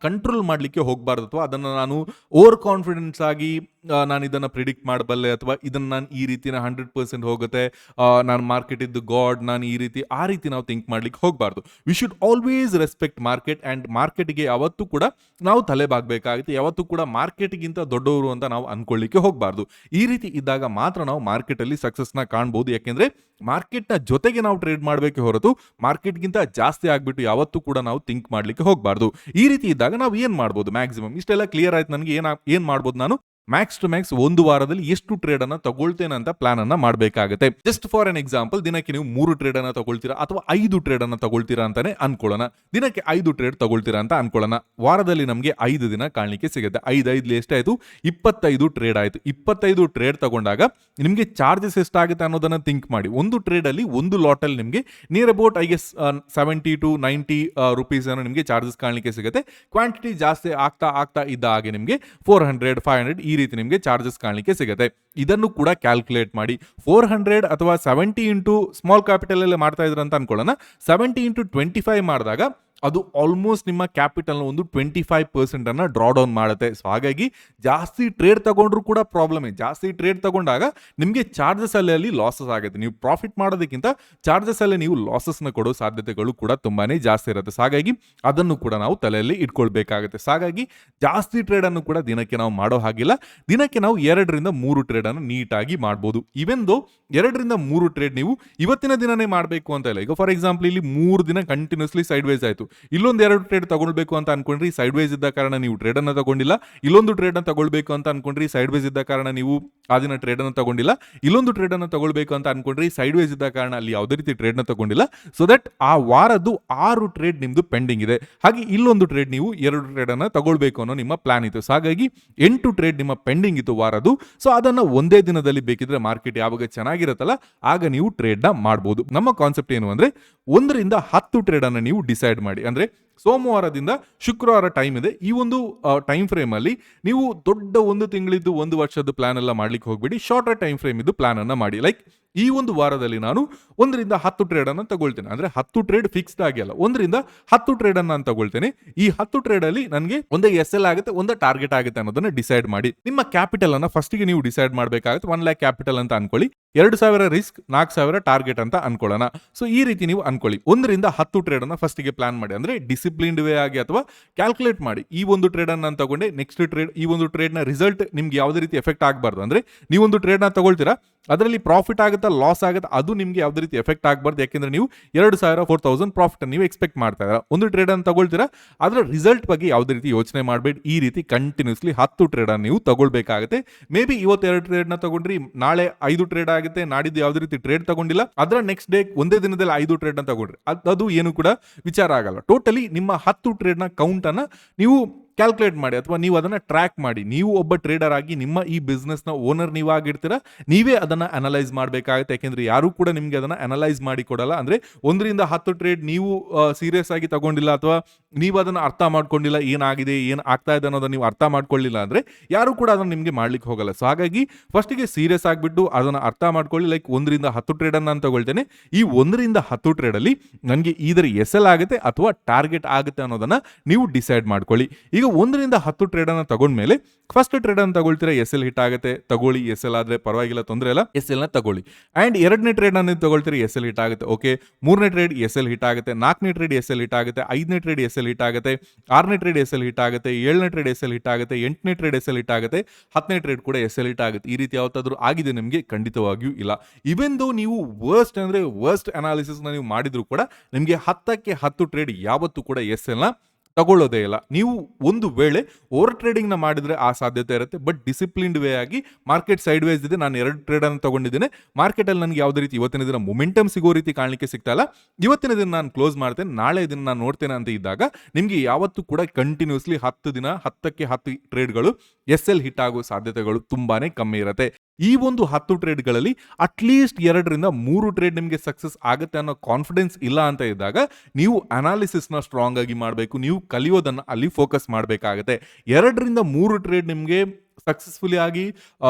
ಕಂಟ್ರೋಲ್ ಮಾಡ್ಲಿಕ್ಕೆ ಹೋಗಬಾರ್ದು. ಅಥವಾ ಅದನ್ನ ನಾನು ಓವರ್ ಕಾನ್ಫಿಡೆನ್ಸ್ ಆಗಿ ನಾನು ಇದನ್ನ ಪ್ರಿಡಿಕ್ಟ್ ಮಾಡಬಲ್ಲೆ, ಅಥವಾ ಇದನ್ನ ನಾನು ಈ ರೀತಿನ 100% ಹೋಗುತ್ತೆ, ನಾನು ಮಾರ್ಕೆಟ್ ಇದ್ದು ಗಾಡ್, ನಾನು ಈ ರೀತಿ ನಾವು ಥಿಂಕ್ ಮಾಡ್ಲಿಕ್ಕೆ ಹೋಗಬಾರ್ದು. We should always respect market and ಮಾರ್ಕೆಟ್ಗೆ ಯಾವತ್ತೂ ಕೂಡ ನಾವು ತಲೆ ಬಾಗಬೇಕಾಗುತ್ತೆ. ಯಾವತ್ತೂ ಕೂಡ ಮಾರ್ಕೆಟ್ಗಿಂತ ದೊಡ್ಡವರು ಅಂತ ನಾವು ಅನ್ಕೊಳ್ಳಿಕ್ಕೆ ಹೋಗಬಾರ್ದು. ಈ ರೀತಿ ಇದ್ದಾಗ ಮಾತ್ರ ನಾವು ಮಾರ್ಕೆಟ್ ಅಲ್ಲಿ ಸಕ್ಸಸ್ ನ ಕಾಣಬಹುದು. ಯಾಕೆಂದ್ರೆ ಮಾರ್ಕೆಟ್ ನ ಜೊತೆಗೆ ನಾವು ಟ್ರೇಡ್ ಮಾಡಬೇಕೆ ಹೊರತು ಮಾರ್ಕೆಟ್ಗಿಂತ ಜಾಸ್ತಿ ಆಗ್ಬಿಟ್ಟು ಯಾವತ್ತೂ ಕೂಡ ನಾವು ಥಿಂಕ್ ಮಾಡ್ಲಿಕ್ಕೆ ಹೋಗಬಾರ್ದು. ಈ ರೀತಿ ಇದ್ದಾಗ ನಾವು ಏನ್ ಮಾಡ್ಬೋದು, ಮ್ಯಾಕ್ಸಿಮಮ್ ಇಷ್ಟೆಲ್ಲ ಕ್ಲಿಯರ್ ಆಯ್ತು ನನಗೆ. ಏನ್ ಮಾಡ್ಬೋದು, ನಾನು ಮ್ಯಾಕ್ಸ್ ಟು ಮ್ಯಾಕ್ಸ್ ಒಂದು ವಾರದಲ್ಲಿ ಎಷ್ಟು ಟ್ರೇಡ್ ಅನ್ನ ತಗೊಳ್ತೇನೆ ಅಂತ ಪ್ಲಾನ್ ಅನ್ನ ಮಾಡಬೇಕಾಗುತ್ತೆ. ಜಸ್ಟ್ ಫಾರ್ ಎನ್ ಎಕ್ಸಾಂಪಲ್, ದಿನಕ್ಕೆ ನೀವು 3 ಟ್ರೇಡ್ ಅನ್ನ ತಗೊಳ್ತೀರಾ ಅಥವಾ 5 ಟ್ರೇಡ್ ಅನ್ನ ತಗೊಳ್ತೀರಾ ಅಂತಾನೆ ಅನ್ಕೊಳ್ಳೋಣ. ದಿನಕ್ಕೆ 5 ಟ್ರೇಡ್ ತಗೊಳ್ತೀರಾ ಅಂತ ಅನ್ಕೊಳ್ಳೋಣ. ವಾರದಲ್ಲಿ ನಮಗೆ 5 ದಿನ ಕಾಣಲಿಕ್ಕೆ ಸಿಗುತ್ತೆ. 5 ಎಷ್ಟಾಯ್ತು, 25 ಟ್ರೇಡ್ ಆಯ್ತು. 25 ಟ್ರೇಡ್ ತಗೊಂಡಾಗ ನಿಮಗೆ ಚಾರ್ಜಸ್ ಎಷ್ಟಾಗುತ್ತೆ ಅನ್ನೋದನ್ನ ಥಿಂಕ್ ಮಾಡಿ. ಒಂದು ಟ್ರೇಡ್ ಅಲ್ಲಿ, ಒಂದು ಲಾಟ್ ಅಲ್ಲಿ ನಿಮಗೆ near about I guess 70 to 90 rupees ಅನ್ನು ನಿಮಗೆ ಚಾರ್ಜಸ್ ಕಾಣಲಿಕ್ಕೆ ಸಿಗುತ್ತೆ. ಕ್ವಾಂಟಿಟಿ ಜಾಸ್ತಿ ಆಗ್ತಾ ಇದ್ದ ಹಾಗೆ ನಿಮಗೆ 400, 500 ಈ ರೀತಿ ನಿಮಗೆ ಚಾರ್ಜಸ್ ಕಾಣಲಿಕ್ಕೆ ಸಿಗುತ್ತೆ. ಇದನ್ನು ಕೂಡ ಕ್ಯಾಲ್ಕುಲೇಟ್ ಮಾಡಿ. 400 ಅಥವಾ 70 ಇಂಟು ಸ್ಮಾಲ್ ಕ್ಯಾಪಿಟಲ್ ಅಲ್ಲೇ ಮಾಡ್ತಾ ಇದ್ರ ಅಂತ ಅನ್ಕೊಳ್ಳೋಣ. 70 ಇಂಟು 25 ಮಾಡಿದಾಗ ಅದು ಆಲ್ಮೋಸ್ಟ್ ನಿಮ್ಮ ಕ್ಯಾಪಿಟಲ್ ಒಂದು 25% ಅನ್ನ ಡ್ರಾ ಡೌನ್ ಮಾಡುತ್ತೆ. ಸೊ ಹಾಗಾಗಿ ಜಾಸ್ತಿ ಟ್ರೇಡ್ ತಗೊಂಡ್ರು ಕೂಡ ಪ್ರಾಬ್ಲಮ್. ಜಾಸ್ತಿ ಟ್ರೇಡ್ ತಗೊಂಡಾಗ ನಿಮಗೆ ಚಾರ್ಜಸ್ ಅಲ್ಲಿ ಲಾಸಸ್ ಆಗುತ್ತೆ. ನೀವು ಪ್ರಾಫಿಟ್ ಮಾಡೋದಕ್ಕಿಂತ ಚಾರ್ಜಸ್ ಅಲ್ಲಿ ನೀವು ಲಾಸಸ್ ನ ಕೊಡೋ ಸಾಧ್ಯತೆಗಳು ಕೂಡ ತುಂಬಾನೇ ಜಾಸ್ತಿ ಇರುತ್ತೆ. ಸೊ ಹಾಗಾಗಿ ಅದನ್ನು ಕೂಡ ನಾವು ತಲೆಯಲ್ಲಿ ಇಟ್ಕೊಳ್ಬೇಕಾಗುತ್ತೆ. ಸೊ ಹಾಗಾಗಿ ಜಾಸ್ತಿ ಟ್ರೇಡ್ ಅನ್ನು ಕೂಡ ದಿನಕ್ಕೆ ನಾವು ಮಾಡೋ ಹಾಗಿಲ್ಲ. ದಿನಕ್ಕೆ ನಾವು 2 ರಿಂದ 3 ಟ್ರೇಡ್ ಅನ್ನು ನೀಟಾಗಿ ಮಾಡಬಹುದು. ಇವನ್ ದೋ 2 ರಿಂದ 3 ಟ್ರೇಡ್ ನೀವು ಇವತ್ತಿನ ದಿನನೇ ಮಾಡಬೇಕು ಅಂತ ಇಲ್ಲ. ಈಗ ಫಾರ್ ಎಕ್ಸಾಂಪಲ್ ಇಲ್ಲಿ 3 ದಿನ ಕಂಟಿನ್ಯೂಸ್ಲಿ ಸೈಡ್ ವೈಸ್ ಆಯ್ತು. ಇಲ್ಲೊಂದು 2 ಟ್ರೇಡ್ ತಗೊಳ್ಬೇಕು ಅಂತ ಅನ್ಕೊಂಡ್ರಿ, ಸೈಡ್ ವೈಸ್ ಇದ್ದ ಕಾರಣ ನೀವು ಟ್ರೇಡ್ ಅನ್ನ ತಗೊಂಡಿಲ್ಲ. ಇಲ್ಲೊಂದು ಟ್ರೇಡ್ ಅನ್ನು ತಗೊಳ್ಬೇಕು ಅಂತ ಅನ್ಕೊಂಡ್ರಿ, ಸೈಡ್ ವೈಸ್ ಇದ್ದ ಕಾರಣ ನೀವು ಆ ದಿನ ಟ್ರೇಡ್ ಅನ್ನು ತಗೊಂಡಿಲ್ಲ. ಇಲ್ಲೊಂದು ಟ್ರೇಡ್ ಅನ್ನು ತಗೊಳ್ಬೇಕು ಅಂತ ಅನ್ಕೊಂಡ್ರಿ, ಸೈಡ್ ವೈಸ್ ಇದ್ದ ಕಾರಣ ಅಲ್ಲಿ ಯಾವುದೇ ರೀತಿ ಟ್ರೇಡ್ ನ ತಗೊಂಡಿಲ್ಲ. ಸೊ ದಟ್ ಆ ವಾರದ್ದು 6 ಟ್ರೇಡ್ ನಿಮ್ದು ಪೆಂಡಿಂಗ್ ಇದೆ. ಹಾಗೆ ಇಲ್ಲೊಂದು ಟ್ರೇಡ್ ನೀವು 2 ಟ್ರೇಡ್ ಅನ್ನ ತಗೊಳ್ಬೇಕು ಅನ್ನೋ ನಿಮ್ಮ ಪ್ಲಾನ್ ಇತ್ತು. ಸೊ ಹಾಗಾಗಿ 8 ಟ್ರೇಡ್ ನಿಮ್ಮ ಪೆಂಡಿಂಗ್ ಇತ್ತು ವಾರದ್ದು. ಸೊ ಅದನ್ನ ಒಂದೇ ದಿನದಲ್ಲಿ ಬೇಕಿದ್ರೆ ಮಾರ್ಕೆಟ್ ಯಾವಾಗ ಚೆನ್ನಾಗಿರುತ್ತಲ್ಲ ಆಗ ನೀವು ಟ್ರೇಡ್ ನ ಮಾಡಬಹುದು. ನಮ್ಮ ಕಾನ್ಸೆಪ್ಟ್ ಏನು ಅಂದ್ರೆ 1 ರಿಂದ 10 ಟ್ರೇಡ್ ಅನ್ನ ನೀವು ಡಿಸೈಡ್ ಮಾಡಿ. ಅಂದ್ರೆ ಸೋಮವಾರದಿಂದ ಶುಕ್ರವಾರ ಟೈಮ್ ಇದೆ. ಈ ಒಂದು ಟೈಮ್ ಫ್ರೇಮ್ ಅಲ್ಲಿ ನೀವು ದೊಡ್ಡ 1 ತಿಂಗಳಿದ್ದು 1 ವರ್ಷದ ಪ್ಲಾನ್ ಎಲ್ಲ ಮಾಡ್ಲಿಕ್ಕೆ ಹೋಗ್ಬೇಡಿ. ಶಾರ್ಟರ್ ಟೈಮ್ ಫ್ರೇಮ್ ಇದ್ದು ಪ್ಲಾನ್ ಅನ್ನ ಮಾಡಿ. ಲೈಕ್ ಈ ಒಂದು ವಾರದಲ್ಲಿ ನಾನು 1 ರಿಂದ 10 ಟ್ರೇಡ್ ಅನ್ನು ತಗೊಳ್ತೇನೆ. ಅಂದ್ರೆ 10 ಟ್ರೇಡ್ ಫಿಕ್ಸ್ಡ್ ಆಗಿ ಅಲ್ಲ, 1 ರಿಂದ 10 ಟ್ರೇಡ್ ಅನ್ನು ನಾನು ತಗೊಳ್ತೇನೆ. ಈ 10 ಟ್ರೇಡ್ ಅಲ್ಲಿ ನನಗೆ ಒಂದೇ ಎಸ್ ಎಲ್ ಆಗುತ್ತೆ, ಒಂದೇ ಟಾರ್ಗೆಟ್ ಆಗುತ್ತೆ ಅನ್ನೋದನ್ನ ಡಿಸೈಡ್ ಮಾಡಿ. ನಿಮ್ಮ ಕ್ಯಾಪಿಟಲ್ ಅನ್ನ ಫಸ್ಟ್ ಗೆ ನೀವು ಡಿಸೈಡ್ ಮಾಡಬೇಕಾಗುತ್ತೆ. 1 ಲ್ಯಾಕ್ ಕ್ಯಾಪಿಟಲ್ ಅಂತ ಅನ್ಕೊಳ್ಳಿ, 2,000 ರಿಸ್ಕ್, 4,000 ಟಾರ್ಗೆಟ್ ಅಂತ ಅನ್ಕೊಳ್ಳೋಣ. ಸೊ ಈ ರೀತಿ ನೀವು ಅನ್ಕೊಳ್ಳಿ. 1 ರಿಂದ 10 ಟ್ರೇಡ್ ಅನ್ನ ಫಸ್ಟ್ ಗೆ ಪ್ಲಾನ್ ಮಾಡಿ. ಅಂದ್ರೆ ಡಿಸಿಪ್ಲಿನ್ಡ್ ವೇ ಆಗಿ ಅಥವಾ ಕ್ಯಾಲ್ಕುಲೇಟ್ ಮಾಡಿ. ಈ ಒಂದು ಟ್ರೇಡ್ ಅನ್ನು ನಾನು ತಗೊಂಡೆ, ನೆಕ್ಸ್ಟ್ ಟ್ರೇಡ್, ಈ ಒಂದು ಟ್ರೇಡ್ ನ ರಿಸಲ್ಟ್ ನಿಮ್ಗೆ ಯಾವುದೇ ರೀತಿ ಎಫೆಕ್ಟ್ ಆಗಬಾರ್ದು. ಅಂದ್ರೆ ನೀವೊಂದು ಟ್ರೇಡ್ ನ ತಗೊಳ್ತೀರಾ, ಅದರಲ್ಲಿ ಪ್ರಾಫಿಟ್ ಆಗುತ್ತಾ ಲಾಸ್ ಆಗುತ್ತೆ ಅದು ನಿಮ್ಗೆ ಯಾವುದೇ ರೀತಿ ಎಫೆಕ್ಟ್ ಆಗಬಾರ್ದು. ಯಾಕೆಂದ್ರೆ ನೀವು 2,000 4,000 ಪ್ರಾಫಿಟ್ ನೀವು ಎಕ್ಸ್ಪೆಕ್ಟ್ ಮಾಡ್ತಾ ಇದ್ದೀರಾ. ಒಂದು ಟ್ರೇಡ್ ಅನ್ನು ತಗೊಳ್ತೀರಾ, ಅದರ ರಿಸಲ್ಟ್ ಬಗ್ಗೆ ಯಾವುದೇ ರೀತಿ ಯೋಚನೆ ಮಾಡಬೇಡಿ. ಈ ರೀತಿ ಕಂಟಿನ್ಯೂಸ್ಲಿ 10 ಟ್ರೇಡ್ ಅನ್ನು ನೀವು ತಗೊಳ್ಬೇಕಾಗುತ್ತೆ. ಮೇ ಬಿ ಇವತ್ತು 2 ಟ್ರೇಡ್ ನ ತಗೊಂಡ್ರಿ, ನಾಳೆ 5 ಟ್ರೇಡ್ ಆಗುತ್ತೆ, ನಾಡಿದ್ದು ಯಾವುದೇ ರೀತಿ ಟ್ರೇಡ್ ತಗೊಂಡಿಲ್ಲ, ಅದರ ನೆಕ್ಸ್ಟ್ ಡೇ ಒಂದೇ ದಿನದಲ್ಲಿ 5 ಟ್ರೇಡ್ ನ ತಗೊಂಡ್ರಿ, ಅದು ಏನು ಕೂಡ ವಿಚಾರ ಆಗಲ್ಲ. ಟೋಟಲಿ ನಿಮ್ಮ 10 ಟ್ರೇಡ್ ನ ಕೌಂಟ್ ಅನ್ನ ನೀವು ಕ್ಯಾಲ್ಕುಲೇಟ್ ಮಾಡಿ ಅಥವಾ ನೀವು ಅದನ್ನ ಟ್ರ್ಯಾಕ್ ಮಾಡಿ. ನೀವು ಒಬ್ಬ ಟ್ರೇಡರ್ ಆಗಿ ನಿಮ್ಮ ಈ ಬಿಸ್ನೆಸ್ ನ ಓನರ್ ನೀವಾಗಿರ್ತೀರಾ, ನೀವೇ ಅದನ್ನ ಅನಲೈಸ್ ಮಾಡಬೇಕಾಗುತ್ತೆ. ಯಾಕೆಂದ್ರೆ ಯಾರು ಕೂಡ ನಿಮ್ಗೆ ಅದನ್ನ ಅನಲೈಸ್ ಮಾಡಿ ಕೊಡಲ್ಲ. ಅಂದ್ರೆ 1 ರಿಂದ 10 ಟ್ರೇಡ್ ನೀವು ಸೀರಿಯಸ್ ಆಗಿ ತಗೊಂಡಿಲ್ಲ ಅಥವಾ ನೀವು ಅದನ್ನ ಅರ್ಥ ಮಾಡ್ಕೊಂಡಿಲ್ಲ, ಏನಾಗಿದೆ ಏನ್ ಆಗ್ತಾ ಇದೆ ಅನ್ನೋದನ್ನ ನೀವು ಅರ್ಥ ಮಾಡ್ಕೊಳ್ಳಿಲ್ಲ ಅಂದ್ರೆ ಯಾರು ಕೂಡ ಅದನ್ನ ನಿಮ್ಗೆ ಮಾಡ್ಲಿಕ್ಕೆ ಹೋಗಲ್ಲ. ಸೊ ಹಾಗಾಗಿ ಫಸ್ಟ್ ಗೆ ಸೀರಿಯಸ್ ಆಗಿಬಿಟ್ಟು ಅದನ್ನ ಅರ್ಥ ಮಾಡ್ಕೊಳ್ಳಿ. ಲೈಕ್ 1 ರಿಂದ 10 ಟ್ರೇಡ್ ಅನ್ನ ನಾನು ತಗೊಳ್ತೇನೆ. ಈ 1 ರಿಂದ 10 ಟ್ರೇಡ್ ಅಲ್ಲಿ ನನಗೆ ಇದರ ಎಸ್ ಎಲ್ ಆಗುತ್ತೆ ಅಥವಾ ಟಾರ್ಗೆಟ್ ಆಗುತ್ತೆ ಅನ್ನೋದನ್ನ ನೀವು ಡಿಸೈಡ್ ಮಾಡ್ಕೊಳ್ಳಿ. ಈಗ 1 ರಿಂದ 10 ಟ್ರೇಡ್ ಅನ್ನ ತಗೊಂಡ್ಮೇಲೆ ಫಸ್ಟ್ ಟ್ರೇಡ್ ಅನ್ನು ತಗೊಳ್ತೀರಾ, ಎಸ್ ಎಲ್ ಹಿಟ್ ಆಗುತ್ತೆ, ತಗೊಳ್ಳಿ. ಎಸ್ ಎಲ್ ಆದ್ರೆ ಪರವಾಗಿಲ್ಲ, ತೊಂದರೆ ಇಲ್ಲ, ಎಸ್ ಎಲ್ ನ ತಗೊಳ್ಳಿ. ಅಂಡ್ 2ನೇ ಟ್ರೇಡ್ ಅನ್ನು ತಗೊಳ್ತೀರಾ, ಎಸ್ ಎಲ್ ಹಿಟ್ ಆಗುತ್ತೆ, ಓಕೆ. 3ನೇ ಟ್ರೇಡ್ ಎಸ್ ಎಲ್ ಹಿಟ್ ಆಗುತ್ತೆ, 4ನೇ ಟ್ರೇಡ್ ಎಸ್ ಎಲ್ ಹಿಟ್ ಆಗುತ್ತೆ, 5ನೇ ಟ್ರೇಡ್ ಎಸ್ ಎಲ್ ಹಿಟ್ ಆಗುತ್ತೆ, 6ನೇ ಟ್ರೇಡ್ ಎಸ್ ಎಲ್ ಹಿಟ್ ಆಗುತ್ತೆ, 7ನೇ ಟ್ರೇಡ್ ಎಸ್ ಎಲ್ ಹಿಟ್ ಆಗುತ್ತೆ, 8ನೇ ಟ್ರೇಡ್ ಎಸ್ ಎಲ್ ಹಿಟ್ ಆಗುತ್ತೆ, 10ನೇ ಟ್ರೇಡ್ ಕೂಡ ಎಸ್ ಎಲ್ ಹಿಟ್ ಆಗುತ್ತೆ. ಈ ರೀತಿ ಯಾವತ್ತಾದ್ರೂ ಆಗಿದೆ ನಿಮಗೆ? ಖಂಡಿತವಾಗಿಯೂ ಇಲ್ಲ. ಇವನ್ ದೋ ನೀವು ವರ್ಸ್ಟ್ ಅನಾಲಿಸಿಸ್ ನೀವು ಮಾಡಿದ್ರು ಕೂಡ ನಿಮಗೆ 10ಕ್ಕೆ 10 ಟ್ರೇಡ್ ಯಾವತ್ತೂ ಕೂಡ ಎಸ್ ಎಲ್ ನ ತಗೊಳ್ಳೋದೇ ಇಲ್ಲ. ನೀವು ಒಂದು ವೇಳೆ ಓವರ್ ಟ್ರೇಡಿಂಗ್‌ನ ಮಾಡಿದ್ರೆ ಆ ಸಾಧ್ಯತೆ ಇರುತ್ತೆ. ಬಟ್ ಡಿಸಿಪ್ಲಿನ್ಡ್ ವೇ ಆಗಿ ಮಾರ್ಕೆಟ್ ಸೈಡ್ ವೇಸ್ ಇದೆ. ನಾನು 2 ಟ್ರೇಡ್ ಅನ್ನು ತಗೊಂಡಿದ್ದೇನೆ. ಮಾರ್ಕೆಟಲ್ಲಿ ನನಗೆ ಯಾವುದೇ ರೀತಿ ಇವತ್ತಿನ ದಿನ ಮೊಮೆಂಟಮ್ ಸಿಗೋ ರೀತಿ ಕಾಣಲಿಕ್ಕೆ ಸಿಗ್ತಾ ಇಲ್ಲ. ಇವತ್ತಿನ ದಿನ ನಾನು ಕ್ಲೋಸ್ ಮಾಡ್ತೇನೆ, ನಾಳೆ ದಿನ ನಾನು ನೋಡ್ತೇನೆ ಅಂತ ಇದ್ದಾಗ ನಿಮಗೆ ಯಾವತ್ತೂ ಕೂಡ ಕಂಟಿನ್ಯೂಸ್ಲಿ 10 ದಿನ 10ಕ್ಕೆ 10 ಟ್ರೇಡ್‌ಗಳು ಎಸ್‌ಎಲ್ ಹಿಟ್ ಆಗೋ ಸಾಧ್ಯತೆಗಳು ತುಂಬಾನೇ ಕಮ್ಮಿ ಇರುತ್ತೆ. ಈ ಒಂದು 10 ಟ್ರೇಡ್‌ಗಳಲ್ಲಿ ಅಟ್‌ಲೀಸ್ಟ್ 2 ರಿಂದ 3 ಟ್ರೇಡ್ ನಿಮಗೆ ಸಕ್ಸಸ್ ಆಗುತ್ತೆ ಅನ್ನೋ ಕಾನ್ಫಿಡೆನ್ಸ್ ಇಲ್ಲ ಅಂತ ಇದ್ದಾಗ ನೀವು ಅನಾಲಿಸಿಸ್‌ನ ಸ್ಟ್ರಾಂಗ್ ಆಗಿ ಮಾಡಬೇಕು. ನೀವು ಕಲಿಯೋದನ್ನ ಅಲ್ಲಿ ಫೋಕಸ್ ಮಾಡಬೇಕಾಗುತ್ತೆ. 2 ರಿಂದ 3 ಟ್ರೇಡ್ ನಿಮಗೆ ಸಕ್ಸಸ್ಫುಲಿ ಆಗಿ